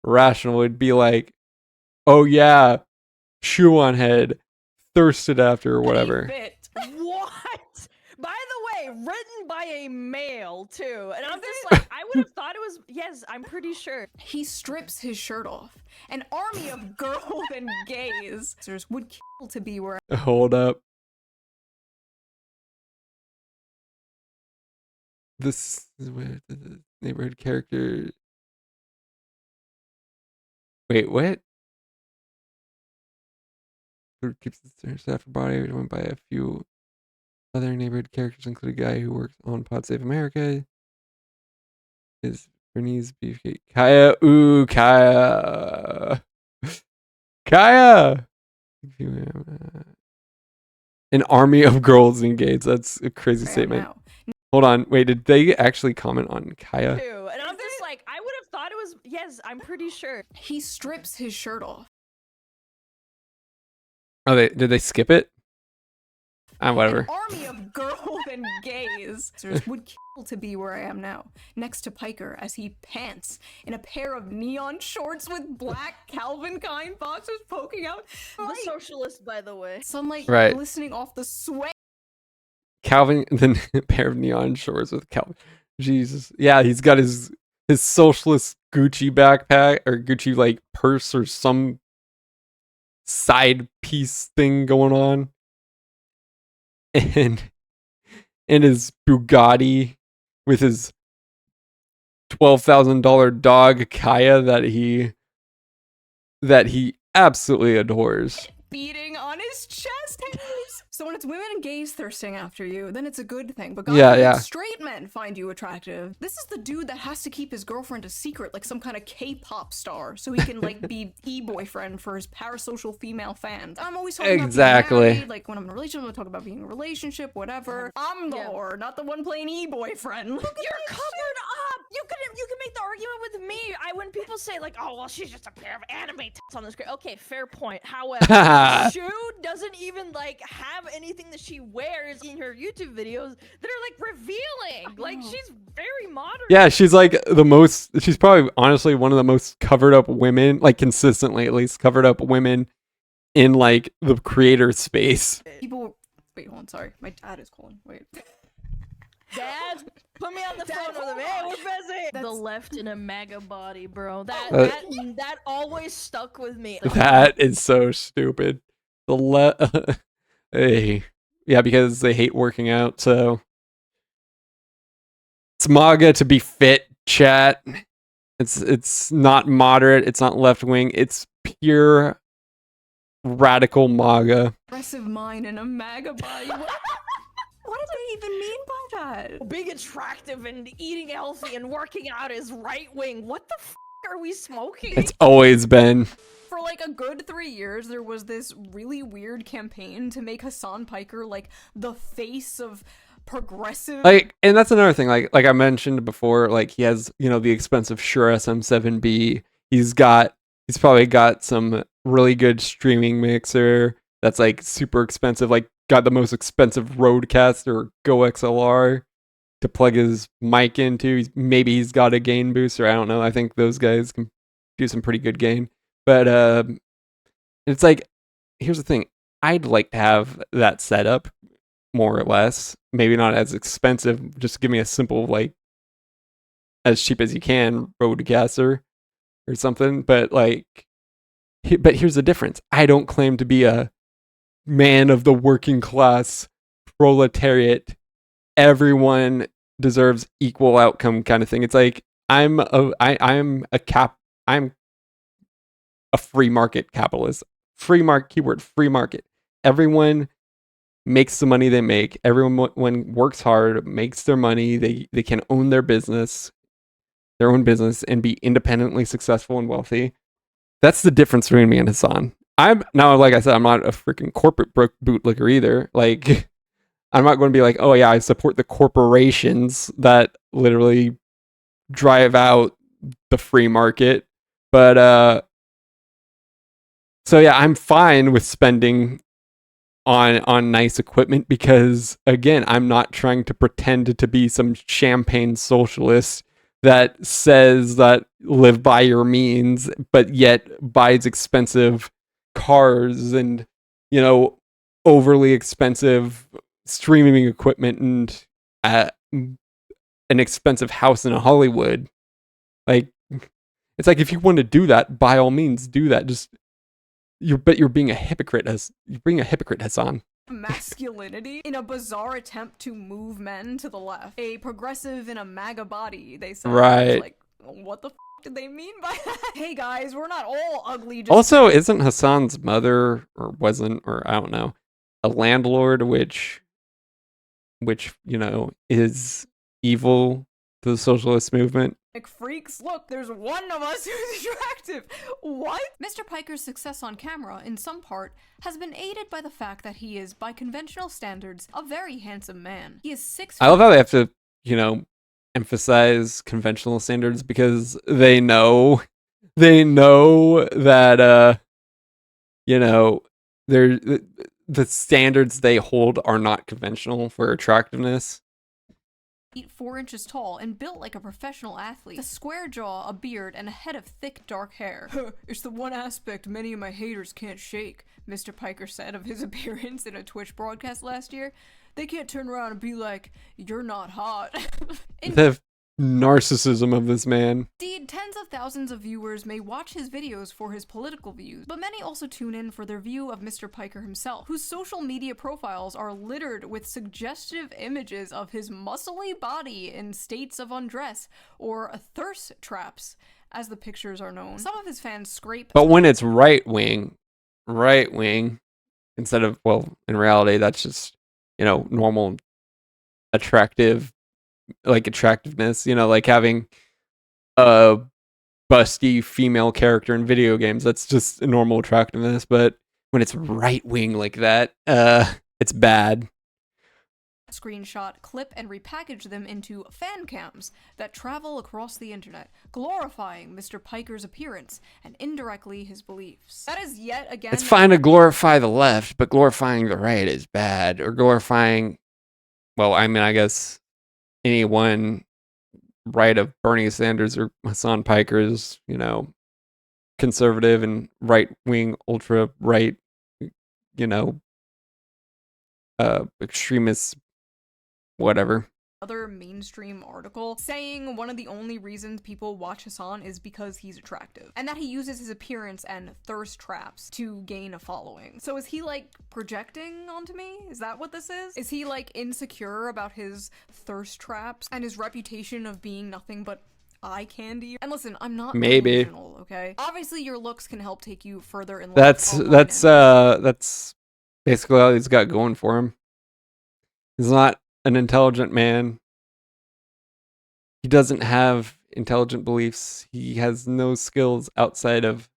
rational would be like, oh yeah, ShoeOnHead, thirsted after or whatever. fit. What? By the way, written by a male too, and I'm just like, I would have thought it was. Yes, I'm pretty sure. He strips his shirt off. An army of girls and gays would kill to be where Hold up. This is where the neighborhood character. Wait, what? Who keeps the staff for body joined by a few other neighborhood characters, including a guy who works on Pod Save America. Is Bernice Beefcake Kaya? Ooh, Kaya. Kaya. An army of girls and gays. That's a crazy I am statement. now. Hold on. Wait, did they actually comment on Kaya? Too, and I'm just like, I would have thought it was. Yes, I'm pretty sure. He strips his shirt off. Oh, did they skip it? Whatever. An army of girls and gays would kill to be where I am now, next to Piker as he pants in a pair of neon shorts with black Calvin Klein boxers poking out. The socialist, by the way. Sunlight Right. glistening off the sweat. Calvin, the pair of neon shorts with Calvin. Jesus. Yeah, he's got his socialist Gucci backpack or Gucci like purse or some side piece thing going on. And his Bugatti with his $12,000 dog Kaya that he absolutely adores. Beating on his chest hairs. So when it's women and gays thirsting after you, then it's a good thing. But God Yeah. straight men find you attractive. This is the dude that has to keep his girlfriend a secret, like some kind of K-pop star, so he can like be e-boyfriend for his parasocial female fans. I'm always talking Exactly. about being married, like when I'm in a relationship, I'm talking about being in a relationship, whatever. I'm the Yeah. whore, not the one playing e-boyfriend. Look at You're this covered up. You can make the argument with me. When people say like, oh well, she's just a pair of anime tits on the screen. Okay, fair point. However, Shue doesn't even like have anything that she wears in her YouTube videos that are like revealing. Like she's very modern. Yeah, she's she's probably honestly one of the most covered up women, like consistently at least covered up women in like the creator space. People, wait, hold on, sorry. My dad is calling. Wait. Dad, put me on the phone with him. Hey, we're busy. The left in a MAGA body, bro. That always stuck with me. That is so stupid. Hey. Yeah, because they hate working out, so it's MAGA to be fit, chat. It's not moderate, it's not left wing, it's pure radical MAGA. Aggressive mind and a MAGA body. What did they even mean by that? Being attractive and eating healthy and working out is right wing. What the f are we smoking? It's always been. For like a good 3 years, there was this really weird campaign to make Hassan Piker like the face of progressive. Like, and that's another thing. Like I mentioned before, like he has, the expensive Shure SM7B. He's probably got some really good streaming mixer that's like super expensive. Like got the most expensive Rodecaster Go XLR to plug his mic into. Maybe he's got a gain booster. I don't know. I think those guys can do some pretty good gain. But it's like, here's the thing. I'd like to have that setup, more or less. Maybe not as expensive. Just give me a simple, like, as cheap as you can Rodecaster or something. But but here's the difference. I don't claim to be a man of the working class proletariat. Everyone deserves equal outcome kind of thing. It's like I'm a free market capitalist. Free market, keyword free market. Everyone makes the money they make. Everyone when works hard makes their money. They can own their own business and be independently successful and wealthy. That's the difference between me and Hassan. Like I said, I'm not a freaking corporate bootlicker either. Like, I'm not going to be like, oh yeah, I support the corporations that literally drive out the free market. But so yeah, I'm fine with spending on nice equipment because again, I'm not trying to pretend to be some champagne socialist that says that live by your means, but yet buys expensive cars and overly expensive streaming equipment and an expensive house in Hollywood. Like, it's like if you want to do that, by all means do that. You're being a hypocrite. You're being a hypocrite, Hassan. Masculinity in a bizarre attempt to move men to the left. A progressive in a MAGA body, they said. Right. Like, what the did they mean by that? Hey guys, we're not all ugly. Also, isn't Hassan's mother, or wasn't, or I don't know, a landlord, which is evil to the socialist movement? Like, freaks, look, there's one of us who's attractive. What? Mr. Piker's success on camera, in some part, has been aided by the fact that he is, by conventional standards, a very handsome man. He is 6 I love how they have to, emphasize conventional standards because they know that the standards they hold are not conventional for attractiveness. 4 inches tall and built like a professional athlete. A square jaw, a beard, and a head of thick dark hair. It's the one aspect many of my haters can't shake, Mr. Piker said of his appearance in a Twitch broadcast last year. They can't turn around and be like, you're not hot. The narcissism of this man. Indeed, tens of thousands of viewers may watch his videos for his political views, but many also tune in for their view of Mr. Piker himself, whose social media profiles are littered with suggestive images of his muscly body in states of undress, or thirst traps, as the pictures are known. Some of his fans scrape... But when it's right wing, instead of, well, in reality, that's just, normal attractiveness, like having a busty female character in video games. That's just a normal attractiveness. But when it's right wing like that, it's bad. Screenshot, clip, and repackage them into fan cams that travel across the internet, glorifying Mr. Piker's appearance and indirectly his beliefs. That is yet again... It's fine to glorify the left, but glorifying the right is bad. Or glorifying, well, I mean, I guess anyone right of Bernie Sanders or Hassan Piker's, conservative and right-wing, ultra-right, extremists, whatever. Other mainstream article saying one of the only reasons people watch Hassan is because he's attractive, and that he uses his appearance and thirst traps to gain a following. So is he like projecting onto me? Is that what this is? Is he like insecure about his thirst traps and his reputation of being nothing but eye candy? And listen, I'm not delusional, okay? Obviously your looks can help take you further in life. That's basically all he's got going for him. He's not an intelligent man. He doesn't have intelligent beliefs. He has no skills outside of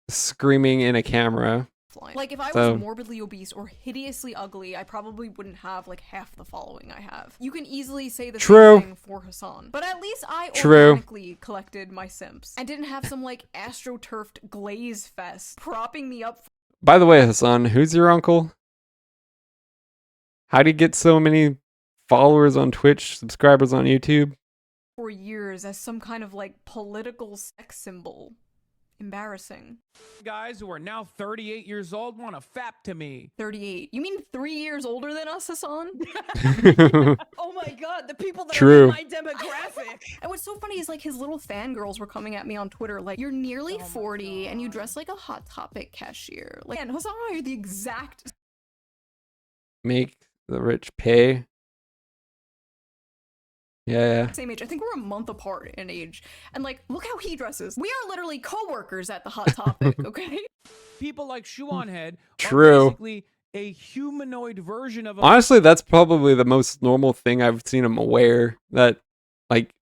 screaming in a camera. Like, if I was morbidly obese or hideously ugly, I probably wouldn't have like half the following I have. You can easily say the same thing for Hassan. But at least I organically collected my simps and didn't have some like astroturfed glaze fest propping me up. By the way, Hassan, who's your uncle? How do you get so many followers on Twitch, subscribers on YouTube? For years as some kind of like political sex symbol. Embarrassing. Guys who are now 38 years old want to fap to me. 38? You mean 3 years older than us, Hassan? Oh my god, the people that are in my demographic. And what's so funny is like his little fangirls were coming at me on Twitter like, you're nearly 40 and you dress like a Hot Topic cashier. Like, and Hassan and I are the exact... Make the rich pay. Yeah. Same age. I think we're a month apart in age. And like, look how he dresses. We are literally co-workers at the Hot Topic, okay? People like ShoeOnHead True. are basically a humanoid version of a... Honestly, that's probably the most normal thing I've seen him wear. That, like,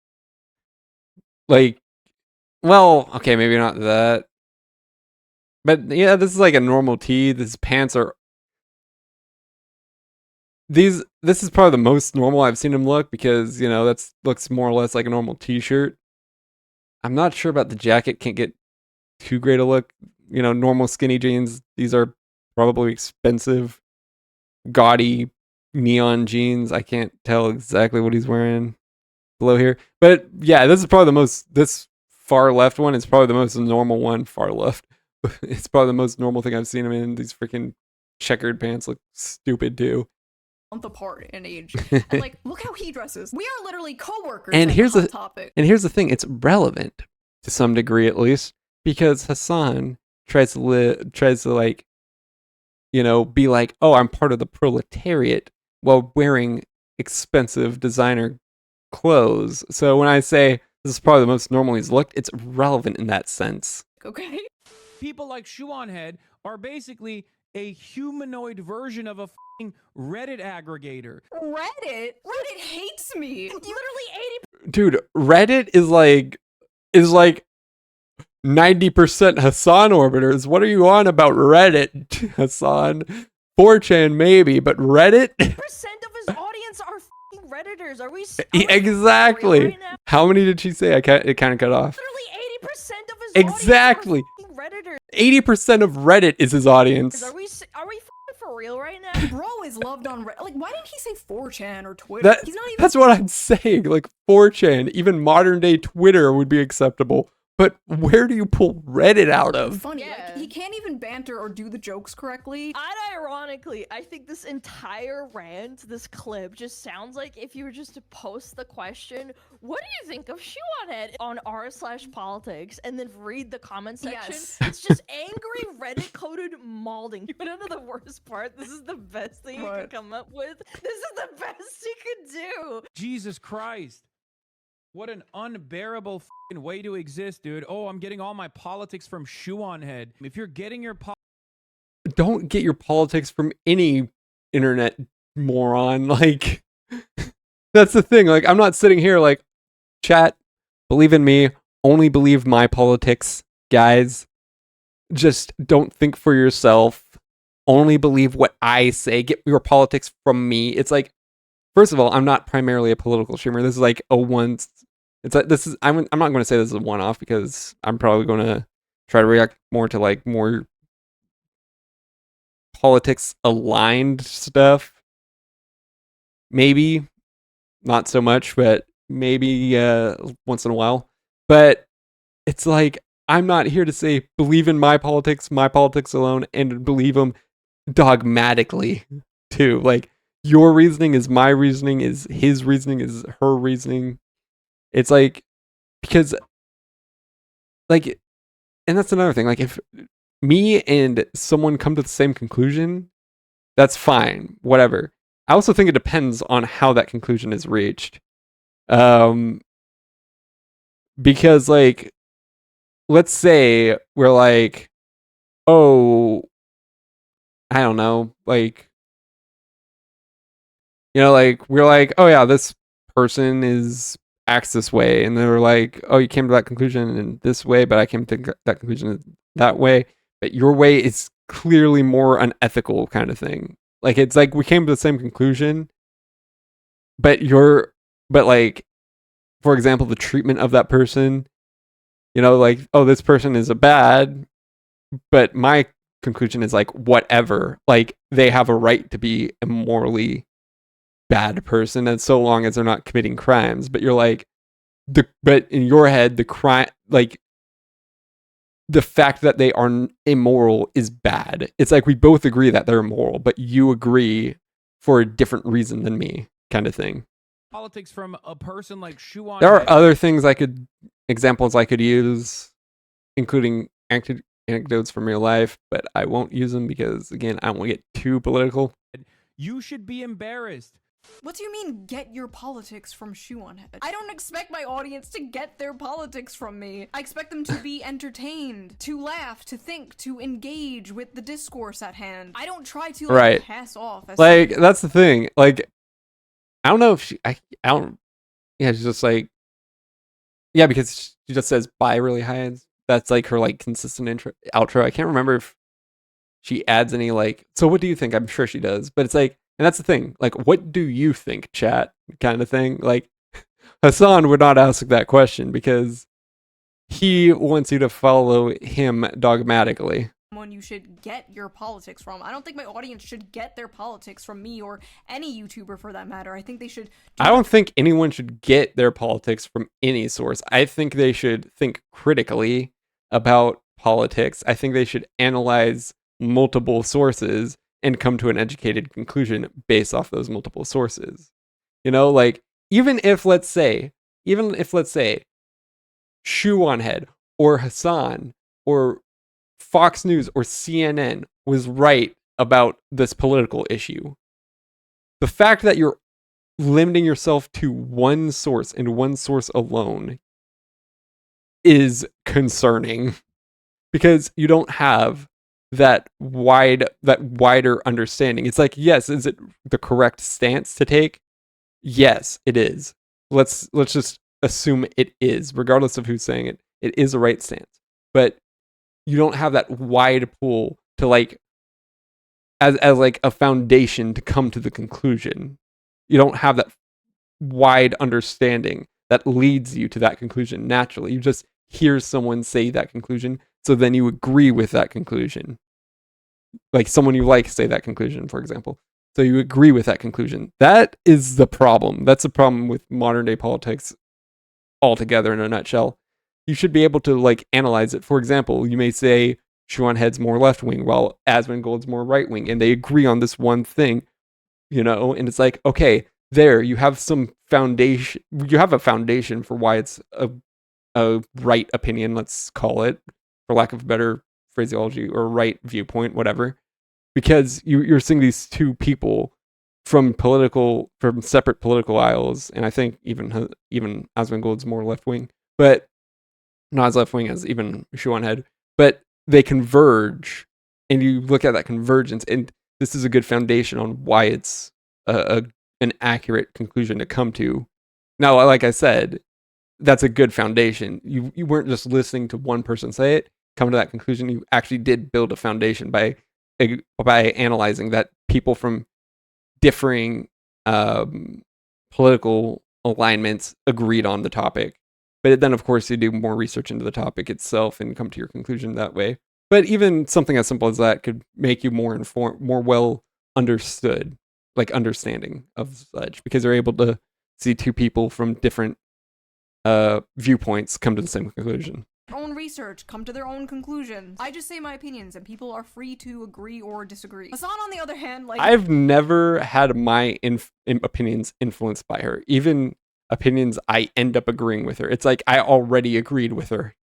well, okay, maybe not that. But yeah, this is like a normal tee. His pants are... This is probably the most normal I've seen him look because, that looks more or less like a normal t-shirt. I'm not sure about the jacket. Can't get too great a look. Normal skinny jeans. These are probably expensive, gaudy neon jeans. I can't tell exactly what he's wearing below here. But yeah, this is probably this far left one is probably the most normal one. Far left. It's probably the most normal thing I've seen him in. These freaking checkered pants look stupid too. Month apart in age. And like, look how he dresses. We are literally co-workers and at here's the Hot Topic. And here's the thing, it's relevant to some degree at least, because Hassan tries to like, be like, oh, I'm part of the proletariat while wearing expensive designer clothes. So when I say this is probably the most normal he's looked, it's relevant in that sense. Okay. People like ShoeOnHead are basically a humanoid version of a Reddit aggregator. Reddit hates me. Literally 80%. Dude, Reddit is like 90% Hassan orbiters. What are you on about Reddit, Hassan? 4chan maybe, but Reddit? Percent of his audience are Redditors. Are we exactly? Right now? How many did she say? It kind of cut off. Literally 80% of his exactly. audience are Redditors. 80% of Reddit is his audience. Are we f***ing for real right now? Bro is loved on Reddit. Like, why didn't he say 4chan or Twitter? He's not even. That's what I'm saying. Like 4chan, even modern day Twitter would be acceptable. But where do you pull Reddit out of? Funny. Yeah. Like, he can't even banter or do the jokes correctly. Unironically, I think this entire rant, this clip, just sounds like if you were just to post the question, what do you think of ShoeOnHead on r/politics, and then read the comment section. Yes. It's just angry Reddit-coded malding. You wanna know the worst part? This is the best thing you What? could come up with. This is the best you could do. Jesus Christ. What an unbearable fucking way to exist, dude. Oh, I'm getting all my politics from ShoeOnHead. If you're getting your Don't get your politics from any internet moron. Like, that's the thing. Like, I'm not sitting here like, chat, believe in me, only believe my politics, guys. Just don't think for yourself. Only believe what I say. Get your politics from me. It's like, first of all, I'm not primarily a political streamer. This is like a once. It's like this is. I'm not going to say this is a one-off because I'm probably going to try to react more to like more politics aligned stuff. Maybe not so much, but maybe once in a while. But it's like I'm not here to say believe in my politics alone, and believe them dogmatically too. Like, your reasoning is my reasoning, is his reasoning, is her reasoning. It's like, because, like, and that's another thing. Like, if me and someone come to the same conclusion, that's fine, whatever. I also think it depends on how that conclusion is reached. Because, like, let's say we're like, oh, I don't know, like, you know, like, we're like, oh yeah, this person acts this way, and they're like, oh, you came to that conclusion in this way, but I came to that conclusion that way, but your way is clearly more unethical, kind of thing. Like, it's like we came to the same conclusion, but like, for example, the treatment of that person, you know, like, oh, this person is a bad, but my conclusion is like, whatever, like, they have a right to be a morally bad person, and so long as they're not committing crimes. But you're like, but in your head, the crime, like, the fact that they are immoral is bad. It's like we both agree that they're immoral, but you agree for a different reason than me, kind of thing. politics from a person like ShoeOnHead. There are other things examples I could use, including anecdotes from real life, but I won't use them because, again, I don't want to get too political. You should be embarrassed. What do you mean, get your politics from ShoeOnHead? I don't expect my audience to get their politics from me. I expect them to be entertained, to laugh, to think, to engage with the discourse at hand. I don't try to, like, Right. pass off as Like, that's the thing. Like, I don't know if I don't, yeah, she's just like, yeah, because she just says bye really high ends. That's like her, like, consistent outro. I can't remember if she adds any, like, so what do you think? I'm sure she does, but it's like, and that's the thing, like, what do you think, chat, kind of thing. Like, Hassan would not ask that question because he wants you to follow him dogmatically. someone you should get your politics from. I don't think my audience should get their politics from me or any YouTuber for that matter. I think they should I don't think anyone should get their politics from any source. I think they should think critically about politics. I think they should analyze multiple sources and come to an educated conclusion based off those multiple sources. You know, like, even if let's say ShoeOnHead or Hassan or Fox News or CNN was right about this political issue, the fact that you're limiting yourself to one source and one source alone is concerning, because you don't have that wider understanding. It's like, yes, is it the correct stance to take? Yes, it is. Let's just assume it is, regardless of who's saying it. It is a right stance, but you don't have that wide pool to, like, as like a foundation to come to the conclusion. You don't have that wide understanding that leads you to that conclusion naturally. You just hear someone say that conclusion, So then you agree with that conclusion. Like someone you like say that conclusion, for example. So you agree with that conclusion. That is the problem. That's the problem with modern day politics altogether in a nutshell. You should be able to like analyze it. For example, you may say ShoeOnHead's more left wing while Asmongold's more right wing, and they agree on this one thing, and it's like, okay, there you have some foundation. You have a foundation for why it's a right opinion, let's call it, for lack of a better phraseology, or right viewpoint, whatever. Because you're seeing these two people from separate political aisles, and I think even Asmongold's more left wing, but not as left wing as even ShoeOnHead, but they converge, and you look at that convergence, and this is a good foundation on why it's an accurate conclusion to come to. Now, like I said, that's a good foundation. You weren't just listening to one person say it, come to that conclusion. You actually did build a foundation by analyzing that people from differing political alignments agreed on the topic. But then, of course, you do more research into the topic itself and come to your conclusion that way. But even something as simple as that could make you more informed, more well understood, like understanding of such, because they're able to see two people from different viewpoints come to the same conclusion. Own research, come to their own conclusions. I just say my opinions, and people are free to agree or disagree. Hassan, on the other hand, like, I've never had my opinions influenced by her. Even opinions I end up agreeing with her. It's like I already agreed with her.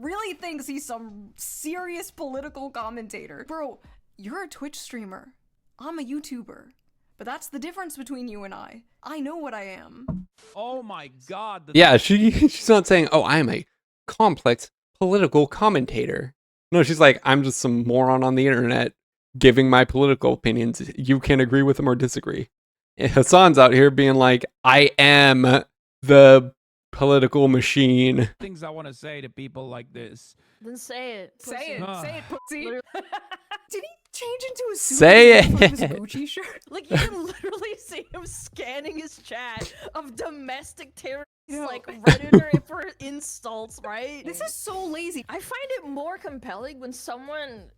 really thinks he's some serious political commentator. Bro, you're a Twitch streamer. I'm a YouTuber. But that's the difference between you and I. I know what I am. Oh my god. Yeah, she's not saying, oh, I am a complex political commentator. No, she's like, I'm just some moron on the internet giving my political opinions. You can agree with them or disagree. And Hassan's out here being like, I am the political machine. Things I want to say to people like this. Then say it. Say it. Ah. Say it, pussy. Literally. Did he change into a suit Say with his it. Gucci shirt? Like, you can literally see him scanning his chat of domestic terrorists, Yo. like Redditor for insults, right? This is so lazy. I find it more compelling when someone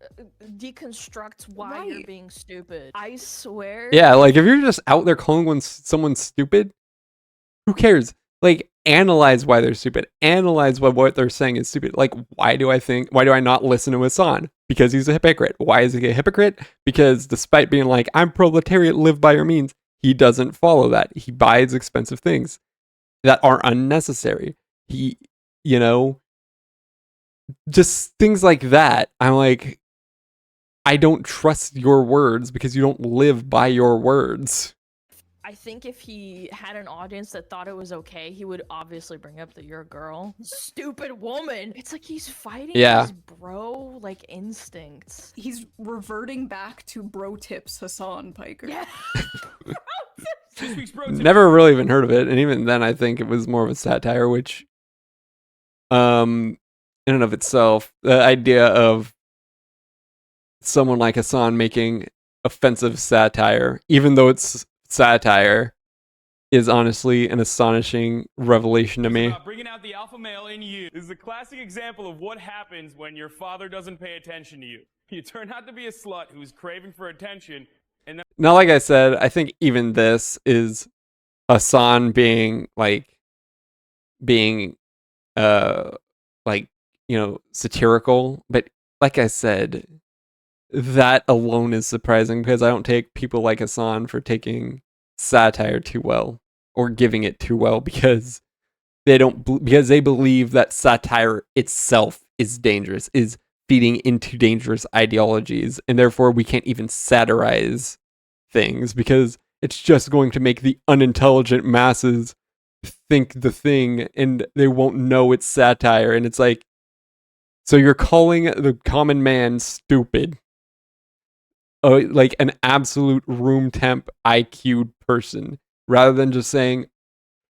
deconstructs why you're Right. being stupid. I swear. Yeah, like if you're just out there calling someone stupid, who cares? Like, analyze why they're stupid. Analyze what they're saying is stupid. Like, why do I not listen to Hassan? Because he's a hypocrite. Why is he a hypocrite? Because despite being like, I'm proletariat, live by your means, he doesn't follow that. He buys expensive things that are unnecessary. He, just things like that. I'm like, I don't trust your words because you don't live by your words. I think if he had an audience that thought it was okay, he would obviously bring up that you're a girl. Stupid woman. It's like he's fighting Yeah. his bro like instincts. He's reverting back to bro tips, Hassan Piker. Yeah. This week's bro tip. Never really even heard of it, and even then, I think it was more of a satire. Which, in and of itself, the idea of someone like Hassan making offensive satire, even though it's satire, is honestly an astonishing revelation to It's me. about bringing out the alpha male in you. This is a classic example of what happens when your father doesn't pay attention to you. You turn out to be a slut who's craving for attention, and then Now, like I said, I think even this is Hassan being satirical. But like I said, that alone is surprising because I don't take people like Hassan for taking satire too well or giving it too well because they believe that satire itself is dangerous, is feeding into dangerous ideologies, and therefore we can't even satirize things because it's just going to make the unintelligent masses think the thing and they won't know it's satire. And it's like, so you're calling the common man stupid, like an absolute room temp IQ person, rather than just saying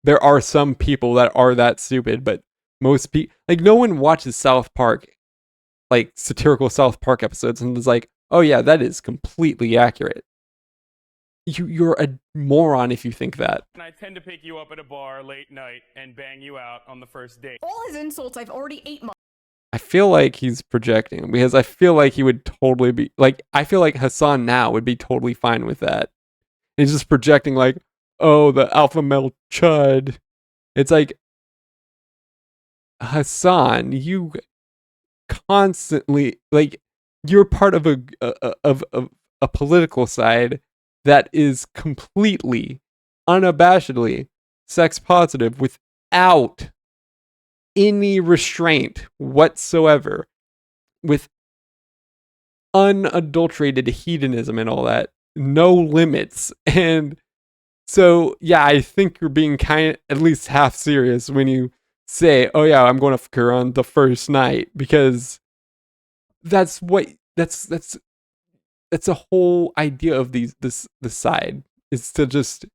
there are some people that are that stupid, but most people, like, no one watches South Park, like satirical South Park episodes, and is like, oh yeah, that is completely accurate. You're a moron if you think that. I tend to pick you up at a bar late night and bang you out on the first date. All his insults I've already ate my I feel like he's projecting because I feel like he would totally be like, I feel like Hassan now would be totally fine with that. He's just projecting like, oh, the alpha male chud. It's like, Hassan, you constantly like, you're part of a political side that is completely, unabashedly sex positive without any restraint whatsoever, with unadulterated hedonism and all that, no limits. And so, yeah, I think you're being kind of at least half serious when you say, "Oh yeah, I'm going to fuck her on the first night," because that's what that's the whole idea of this side is to just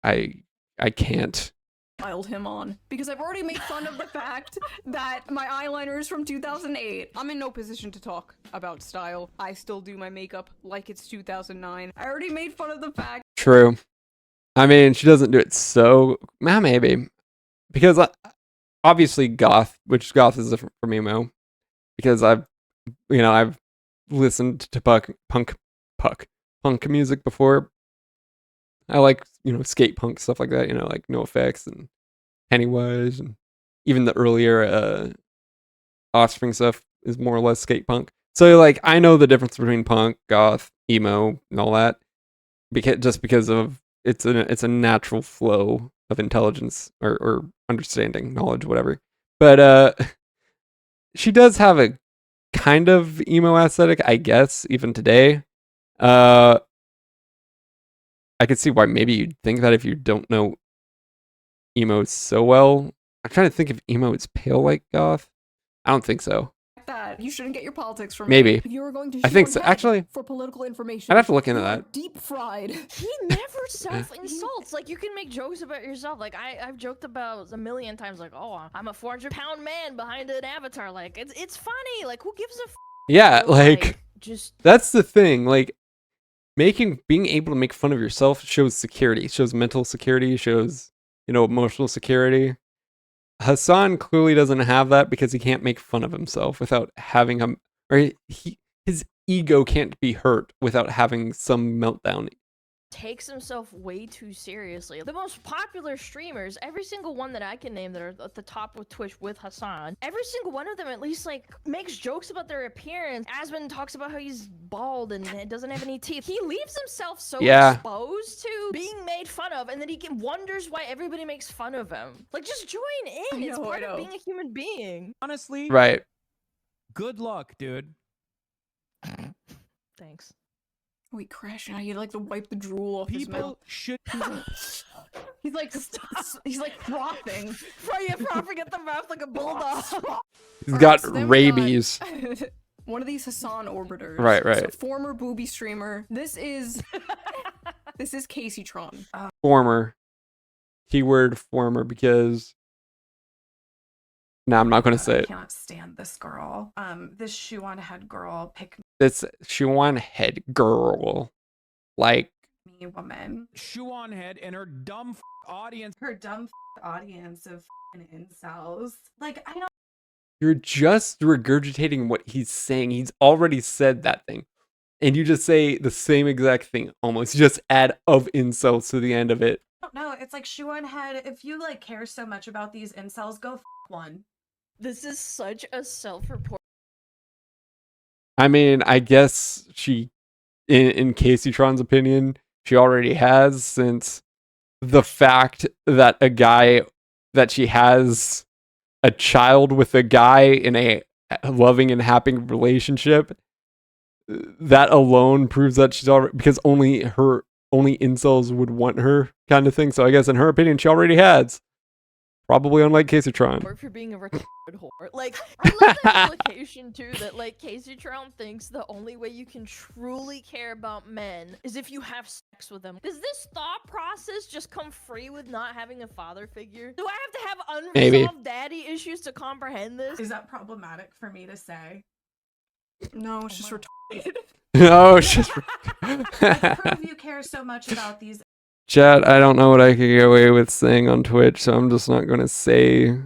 I I can't. Piled him on because I've already made fun of the fact that my eyeliner is from 2008. I'm in no position to talk about style. I still do my makeup like it's 2009. I already made fun of the fact. True. I mean, she doesn't do it so maybe because obviously goth, which goth is different from emo, because I've listened to punk music before. I like, skate punk stuff like that, like NoFX and Pennywise, and even the earlier Offspring stuff is more or less skate punk. So like, I know the difference between punk, goth, emo, and all that, because of it's a natural flow of intelligence or understanding, knowledge, whatever. But she does have a kind of emo aesthetic, I guess, even today. I could see why maybe you'd think that if you don't know emo so well. I'm trying to think if emo is pale like goth. I don't think so. That you shouldn't get your politics from Maybe. me. If you were going to I think shoot so. on head Actually, for political information, I'd have to look into you are that. deep fried. He never self-insults. Like, you can make jokes about yourself. Like, I've joked about a million times, like, oh, I'm a 400-pound man behind an avatar. Like, it's funny. Like, who gives a f? Yeah, But, like just that's the thing. Like being able to make fun of yourself shows security, shows mental security, shows, emotional security. Hassan clearly doesn't have that because he can't make fun of himself without having his ego can't be hurt without having some meltdown. takes himself way too seriously. The most popular streamers, every single one that I can name that are at the top with Twitch with Hassan, every single one of them at least like makes jokes about their appearance. Asmon talks about how he's bald and doesn't have any teeth. He leaves himself so exposed to being made fun of, and then he wonders why everybody makes fun of him. Like, just join in. It's part of being a human being. Honestly, Right. Good luck, dude. Thanks. Wait, Crash, now you like to wipe the drool off his mouth. People should. He's like, he's like frothing. Frothing at the mouth like a bulldog. He's got So then we rabies. got one of these Hassan orbiters. Right, It's a right. former booby streamer. This is Casey Tron. Former. Keyword former, because I'm not going to say I it. cannot stand this girl. This ShoeOnHead girl, pick It's ShoeOnHead girl. Like, me woman. ShoeOnHead and her dumb audience. Her dumb audience of incels. Like, I know. you're just regurgitating what he's saying. He's already said that thing. And you just say the same exact thing almost. You just add of incels to the end of it. No, it's like ShoeOnHead. If you like care so much about these incels, go one. This is such a self-report. I mean, I guess she, in Casey Tron's opinion, she already has, since the fact that that she has a child with a guy in a loving and happy relationship, that alone proves that she's already, because only incels would want her, kind of thing. So I guess in her opinion, she already has. Probably unlike Casey Tron. Or if you're being a retarded whore. Like, I love the implication too that like Casey Tron thinks the only way you can truly care about men is if you have sex with them. Does this thought process just come free with not having a father figure? Do I have to have unresolved daddy issues to comprehend this? Is that problematic for me to say? No, it's just retarded. No, it's just. Prove you care so much about these. Chat, I don't know what I could get away with saying on Twitch, so I'm just not going to say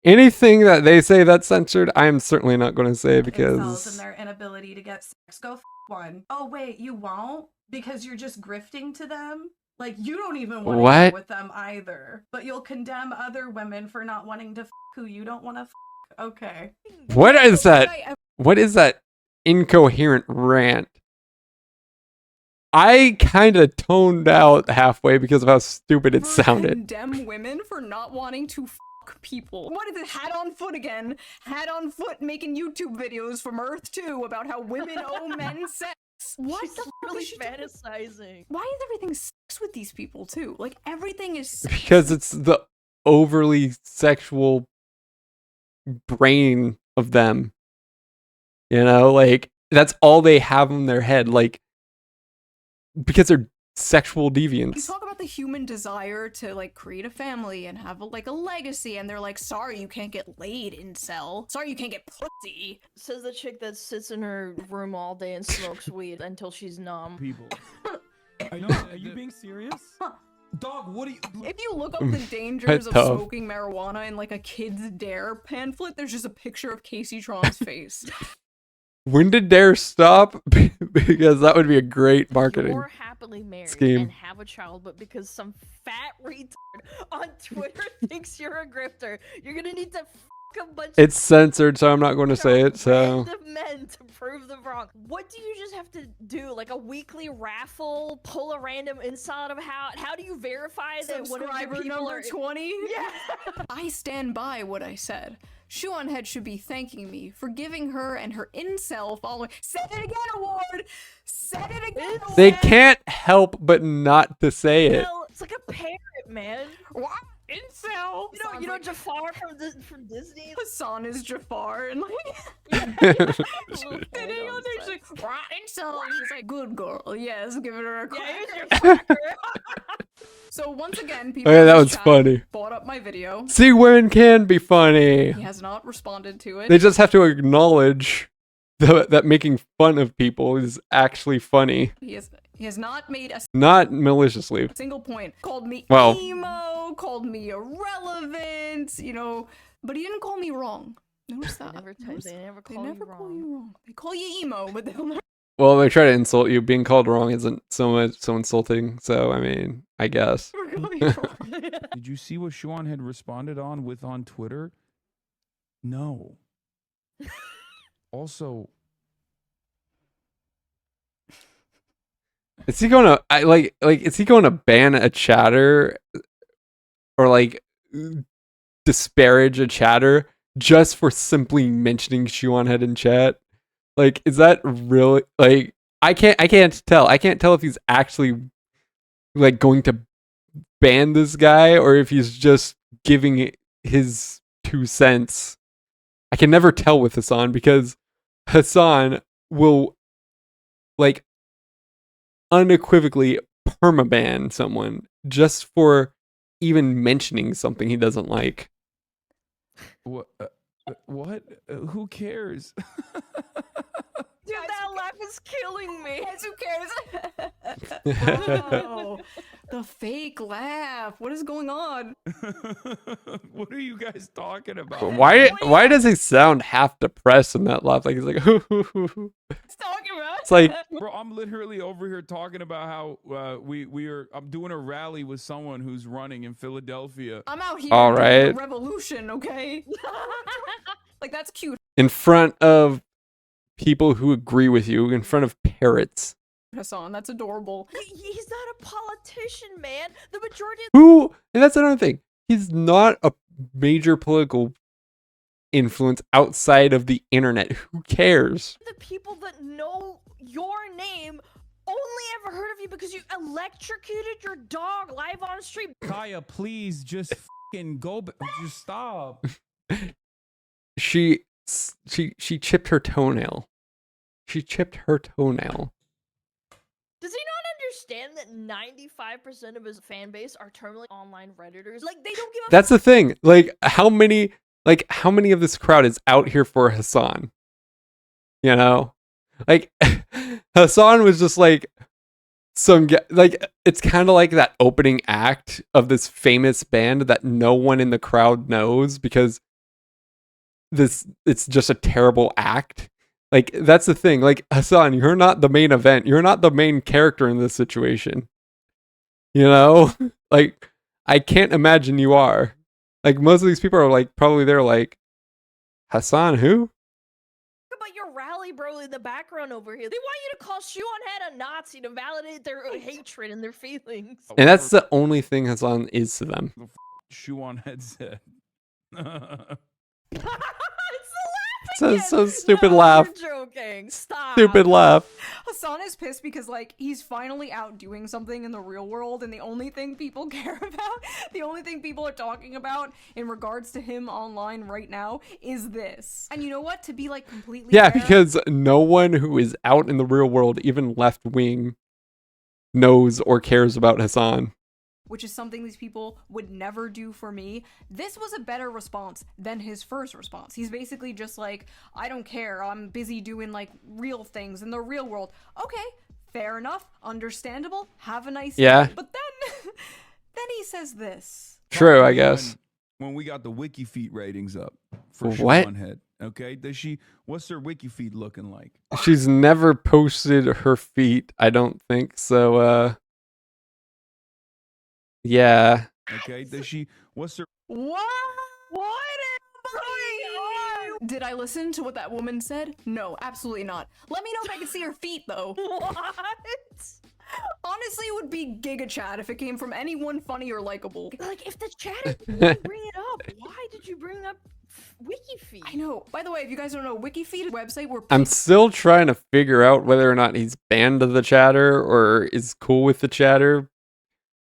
anything that they say that's censored, I am certainly not going to say incels because and their inability to get sex. Go one. Oh wait, you won't because you're just grifting to them. Like you don't even want to What? get with them either, but you'll condemn other women for not wanting to who you don't want to. Okay. what is that? What is that incoherent rant? I kind of toned out halfway because of how stupid it sounded. Condemn women for not wanting to fuck people. What is it? Hat on foot again. Hat on foot making YouTube videos from Earth 2 about how women owe men sex. What She's the fuck really is she doing? fantasizing. Why is everything sex with these people too? Like everything is sex. Because it's the overly sexual brain of them. You know, like that's all they have in their head. Like, because they're sexual You deviants. talk about the human desire to like create a family and have like a legacy, and they're like, sorry you can't get laid, incel. Sorry you can't get pussy. Says the chick that sits in her room all day and smokes weed until she's numb. People. Are you being serious? Dog, what are you? If you look up the dangers of tough. smoking marijuana in like a Kids Dare pamphlet, there's just a picture of Casey Tron's face. When did Dare stop? Because that would be a great marketing. You're happily married scheme. and have a child, but because some fat retard on Twitter thinks you're a grifter, you're gonna need to fuck a bunch It's censored, so I'm not going to say it. So random men to prove them wrong. What do you just have to do? Like a weekly raffle? Pull a random incel out of a hat? How do you verify that one of your Subscriber people number are 20? Yeah. I stand by what I said. ShoeOnHead should be thanking me for giving her and her incel following. Say it again, award! Say it again, award! they can't help but not to say it. Well, it's like a parrot, man. What? Incel! You know Jafar from Disney? Hassan is Jafar, and like, Little sitting phone on there, she's nonsense. like, "Right, incel," and he's like, good girl, yes, giving her a Yeah, crack. here's your cracker. So once again, people Oh yeah, in that this was chat funny. brought up my video. See, women can be funny. He has not responded to it. They just have to acknowledge that making fun of people is actually funny, He has not made a not maliciously. single point. Called me Well- emo, called me irrelevant, you know, but he didn't call me wrong. Notice that. Notice They never They call never you call wrong. you wrong. They call you emo, but they'll never. Well, they try to insult you. Being called wrong isn't so insulting. So I mean, I guess. call you wrong. Did you see what Sean had responded on Twitter? No. Also, Is he going to is he going to ban a chatter or like disparage a chatter just for simply mentioning ShoeOnHead in chat? Like, is that really like I can't tell. I can't tell if he's actually like going to ban this guy or if he's just giving it his 2 cents. I can never tell with Hassan because Hassan will like unequivocally permaban someone just for even mentioning something he doesn't like. what? What? Who cares? Dude, that laugh is killing me. Who cares? Oh, the fake laugh. What is going on? What are you guys talking about? Why does he sound half depressed in that laugh? Like he's like, What's talking about? it's like, Bro, I'm literally over here talking about how I'm doing a rally with someone who's running in Philadelphia. I'm out here All doing right. the revolution, okay? Like that's cute. in front of people who agree with you, in front of parrots. Hassan, that's adorable. He's not a politician, man. The majority of Who, and that's another thing, he's not a major political influence outside of the internet. Who cares? the people that know your name only ever heard of you because you electrocuted your dog live on stream. Kaya, please just fucking go. Just stop. She chipped her toenail. She chipped her toenail. Does he not understand that 95% of his fan base are terminally online redditors? Like they don't give a That's the thing. Like how many of this crowd is out here for Hassan? You know? Like Hassan was just like some guy, like it's kind of like that opening act of this famous band that no one in the crowd knows because it's just a terrible act. Like, that's the thing. Like, Hassan, you're not the main event. You're not the main character in this situation. You know? Like, I can't imagine you are. Like, most of these people are like probably there like, Hassan who? About your rally bro in the background over here. They want you to call ShoeOnHead a Nazi to validate their hatred and their feelings. And that's the only thing Hassan is to them. ShoeOnHead said. It's the laugh again. So stupid No, laugh. You're joking. Stop. Stupid laugh. Hassan is pissed because, like, he's finally out doing something in the real world, and the only thing people care about, the only thing people are talking about in regards to him online right now is this. And you know what? To be, like, completely Yeah, fair, because no one who is out in the real world, even left wing, knows or cares about Hassan. which is something these people would never do for me, this was a better response than his first response. He's basically just like, I don't care, I'm busy doing like real things in the real world. Okay, fair enough, understandable, have a nice Yeah. day. But then he says this. True, I guess. When we got the wiki feed ratings up for What? ShoeOnHead, okay? What's her wiki feed looking like? She's never posted her feet, I don't think. So, yeah. Okay, what's her What is going on? Did I listen to what that woman said? No, absolutely not. Let me know if I can see her feet, though. What? Honestly, it would be Giga Chat if it came from anyone funny or likable. Like, if the chat didn't bring it up, why did you bring up WikiFeed? I know. By the way, if you guys don't know, WikiFeed is a website where I'm still trying to figure out whether or not he's banned the chatter or is cool with the chatter.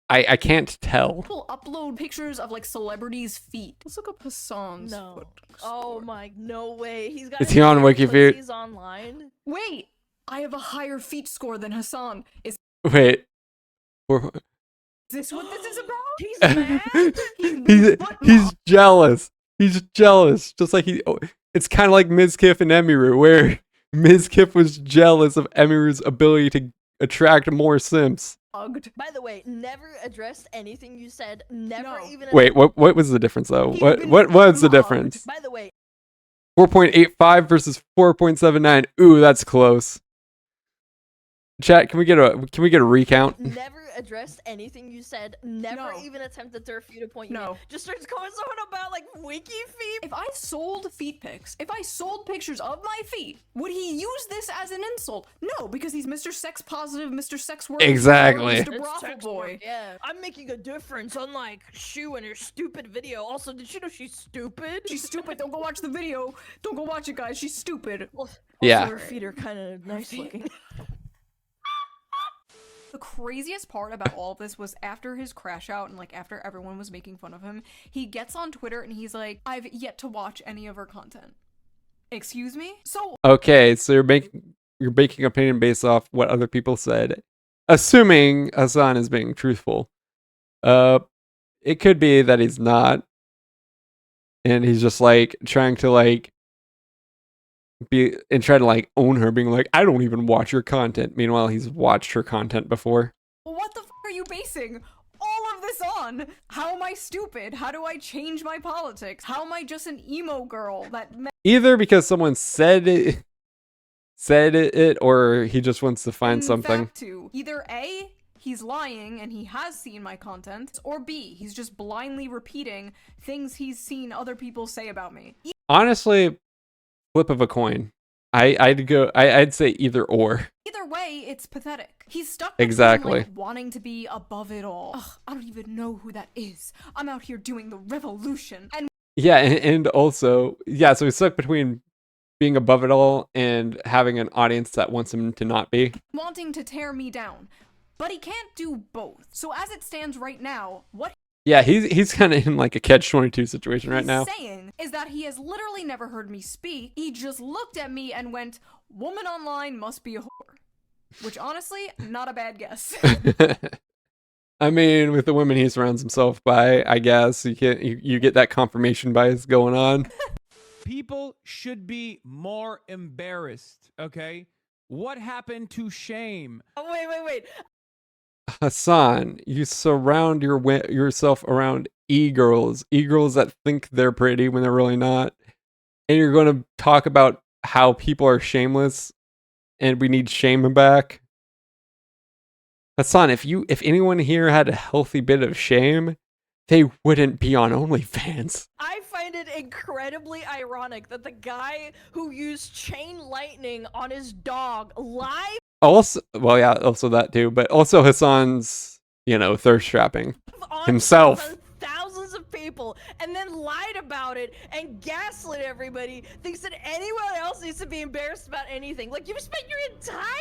I can't tell. people upload pictures of like celebrities' feet. Let's look up Hassan's No. foot. Oh my, no way. He's got. Is he on WikiFeed? He's online. Wait, I have a higher feet score than Hassan. Is Wait. We're- this what this is about? He's mad. he's jealous. He's jealous. Just like it's kind of like Mizkif and Emiru, where Mizkif was jealous of Emiru's ability to attract more simps. Hugged. By the way, never addressed anything you said. Never No. even. Wait, what was the difference though? He's What been was the mugged. difference? By the way, 4.85 versus 4.79. Ooh, that's close. Chat, can we get a recount? never addressed anything you said. Never No. even attempted to refute a point you No. made. Just starts going on about like WikiFeed. If I sold feet pics, if I sold pictures of my feet, would he use this as an insult? No, because he's Mr. Sex Positive, Mr. Sex Work, Exactly. Mr. It's Brothel sex Boy. work, yeah. I'm making a difference, unlike Shoe and her stupid video. Also, did you know she's stupid? She's stupid. Don't go watch the video. Don't go watch it, guys. She's stupid. Also, Yeah. her feet are kind of nice looking. The craziest part about all of this was after his crash out and like after everyone was making fun of him, he gets on Twitter and he's like, I've yet to watch any of her content. Excuse me? So Okay, so you're making opinion based off what other people said, assuming Hassan is being truthful. It could be that he's not, and he's just like trying to like try to like own her, being like, I don't even watch your content. Meanwhile, he's watched her content before. what the f are you basing all of this on? How am I stupid? How do I change my politics? How am I just an emo girl that Either because someone said it, or he just wants to find something. to either A, he's lying and he has seen my content, or B, he's just blindly repeating things he's seen other people say about me. Honestly, flip of a coin. I'd say either or. Either way, it's pathetic. He's stuck between, Exactly. like, wanting to be above it all. Ugh, I don't even know who that is. I'm out here doing the revolution. And Yeah, and also, yeah, so he's stuck between being above it all and having an audience that wants him to not be. wanting to tear me down. But he can't do both. So as it stands right now, what Yeah, he's kind of in like a catch-22 situation right he's now. saying is that he has literally never heard me speak. He just looked at me and went, woman online must be a whore. Which honestly, not a bad guess. I mean, with the women he surrounds himself by, I guess you get that confirmation bias going on. People should be more embarrassed, okay? What happened to shame? Oh, wait. Hassan, you surround yourself around e-girls that think they're pretty when they're really not. and you're going to talk about how people are shameless and we need shame back. Hassan, if anyone here had a healthy bit of shame, they wouldn't be on OnlyFans. I find it incredibly ironic that the guy who used chain lightning on his dog live Also, well, yeah, also that too, but also Hassan's, thirst trapping on himself. thousands of people and then lied about it and gaslit everybody, thinks that anyone else needs to be embarrassed about anything. Like, you've spent your entire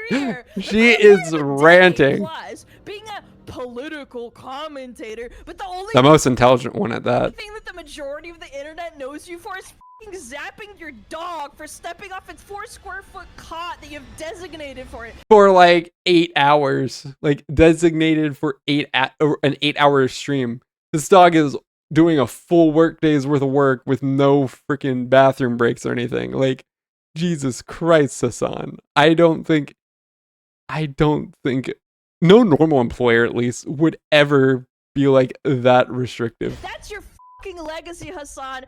career She is ranting. plus being a political commentator, but the only The most intelligent one at that. thing that the majority of the internet knows you for is zapping your dog for stepping off its 4 square foot cot that you've designated for it. For like 8 hours, like designated for an 8-hour stream. This dog is doing a full work day's worth of work with no freaking bathroom breaks or anything. Like, Jesus Christ, Hassan. I don't think no normal employer at least would ever be like that restrictive. That's your fucking legacy, Hassan.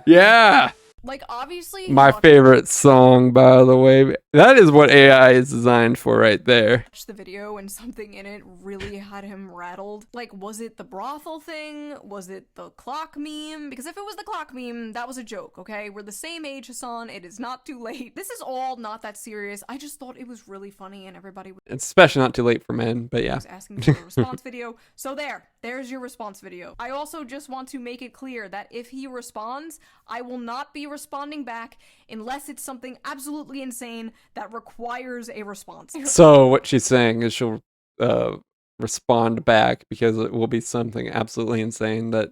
Yeah. Like, obviously, My favorite song, by the way. That is what AI is designed for right there. watched the video and something in it really had him rattled. Like, was it the brothel thing? Was it the clock meme? Because if it was the clock meme, that was a joke, okay? We're the same age, Hassan. It is not too late. This is all not that serious. I just thought it was really funny and everybody It's especially not too late for men, but yeah. was asking for a response video. So there's your response video. I also just want to make it clear that if he responds, I will not be responding back unless it's something absolutely insane that requires a response. So what she's saying is she'll respond back because it will be something absolutely insane that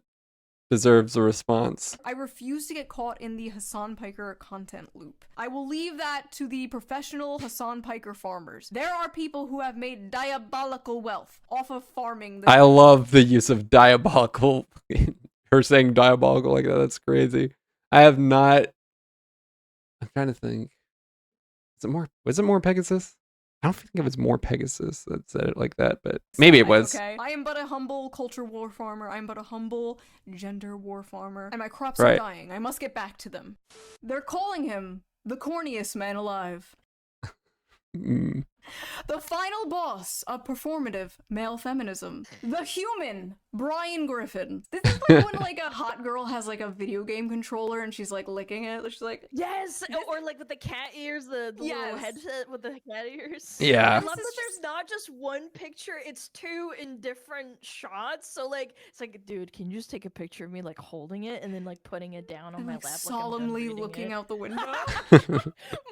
deserves a response. I refuse to get caught in the Hassan Piker content loop. I will leave that to the professional Hassan Piker farmers. There are people who have made diabolical wealth off of farming. I love the use of diabolical. Her saying diabolical like that, that's crazy. I have not. I'm trying to think. Was it more Pegasus? I don't think it was more Pegasus that said it like that, but maybe it was. Okay. I am but a humble culture war farmer. I am but a humble gender war farmer. And my crops Right. are dying. I must get back to them. They're calling him the corniest man alive. Mm. The final boss of performative male feminism. The human Brian Griffin. This is like when like a hot girl has like a video game controller and she's like licking it. She's like, Yes, or like with the cat ears, the little Yes. headset with the cat ears. Yeah. I This love is that there's not just one picture, it's 2 in different shots. So like, it's like, dude, can you just take a picture of me like holding it and then like putting it down on and, my like, lap, solemnly like looking out the window.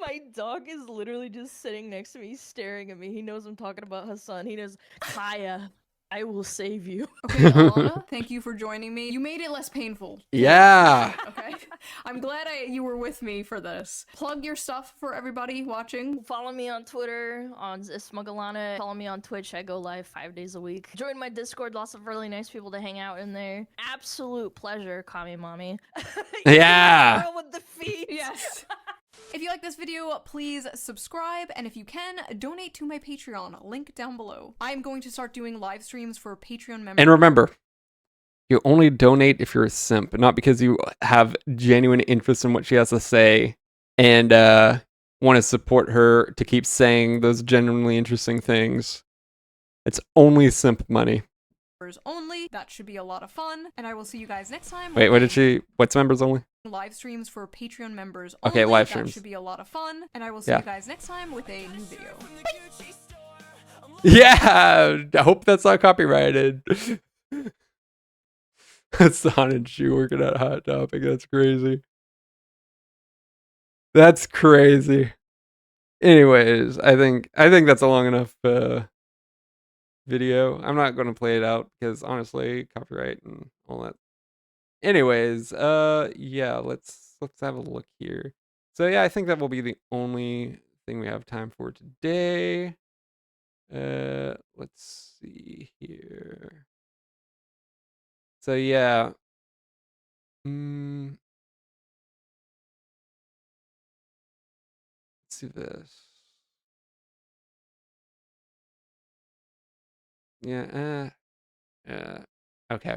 My dog is literally just sitting next to me, staring at me. He knows I'm talking about Hassan. He knows, Kaya, I will save you. Okay, Alana, thank you for joining me. You made it less painful. Yeah. Okay, I'm glad you were with me for this. Plug your stuff for everybody watching. Follow me on Twitter on Smugalana. Follow me on Twitch. I go live 5 days a week. Join my Discord. Lots of really nice people to hang out in there. Absolute pleasure, Kami Mommy. Yeah. Girl with the feet. Yes. If you like this video, please subscribe, and if you can, donate to my Patreon, link down below. I'm going to start doing live streams for Patreon members. And remember, you only donate if you're a simp, not because you have genuine interest in what she has to say and want to support her to keep saying those genuinely interesting things. It's only simp money. Only. That should be a lot of fun, and I will see you guys next time. Wait, what's members only? Live streams for Patreon members Okay, only. live That streams. should be a lot of fun, and I will see Yeah. you guys next time with a new video. Yeah, I hope that's not copyrighted. Hassan and Shoe working at Hot Topic. That's crazy. That's crazy. Anyways, I think that's a long enough video. I'm not going to play it out because honestly, copyright and all that. Anyways, yeah, let's have a look here. So yeah, I think that will be the only thing we have time for today. Let's see here. So yeah. Let's do this. Yeah, okay.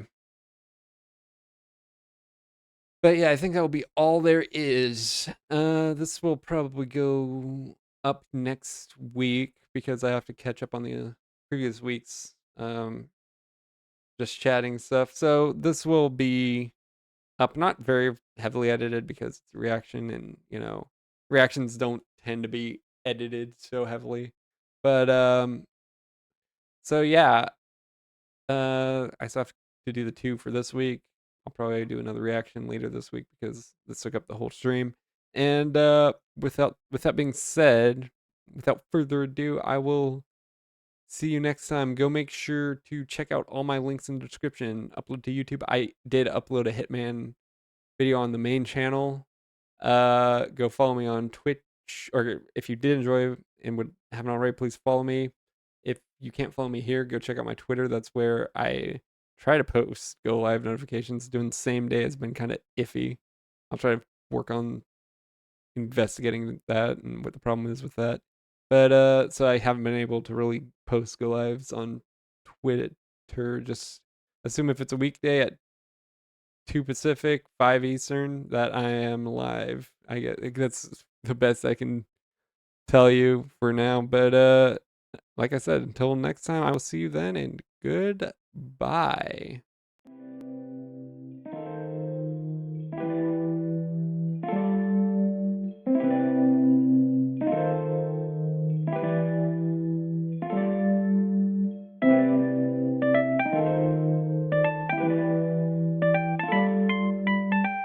But yeah, I think that will be all there is. This will probably go up next week because I have to catch up on the previous week's just chatting stuff. So this will be up, not very heavily edited because it's a reaction, and reactions don't tend to be edited so heavily. But so yeah, I still have to do the 2 for this week. I'll probably do another reaction later this week because this took up the whole stream. And with that being said, without further ado, I will see you next time. Go make sure to check out all my links in the description. Upload to YouTube. I did upload a Hitman video on the main channel. Go follow me on Twitch, or if you did enjoy and haven't already, please follow me. If you can't follow me here, go check out my Twitter. That's where I try to post go live notifications. Doing the same day has been kind of iffy. I'll try to work on investigating that and what the problem is with that. But so I haven't been able to really post go lives on Twitter. Just assume if it's a weekday at 2 Pacific, 5 Eastern, that I am live. I get that's the best I can tell you for now. But like I said, until next time, I will see you then, and goodbye.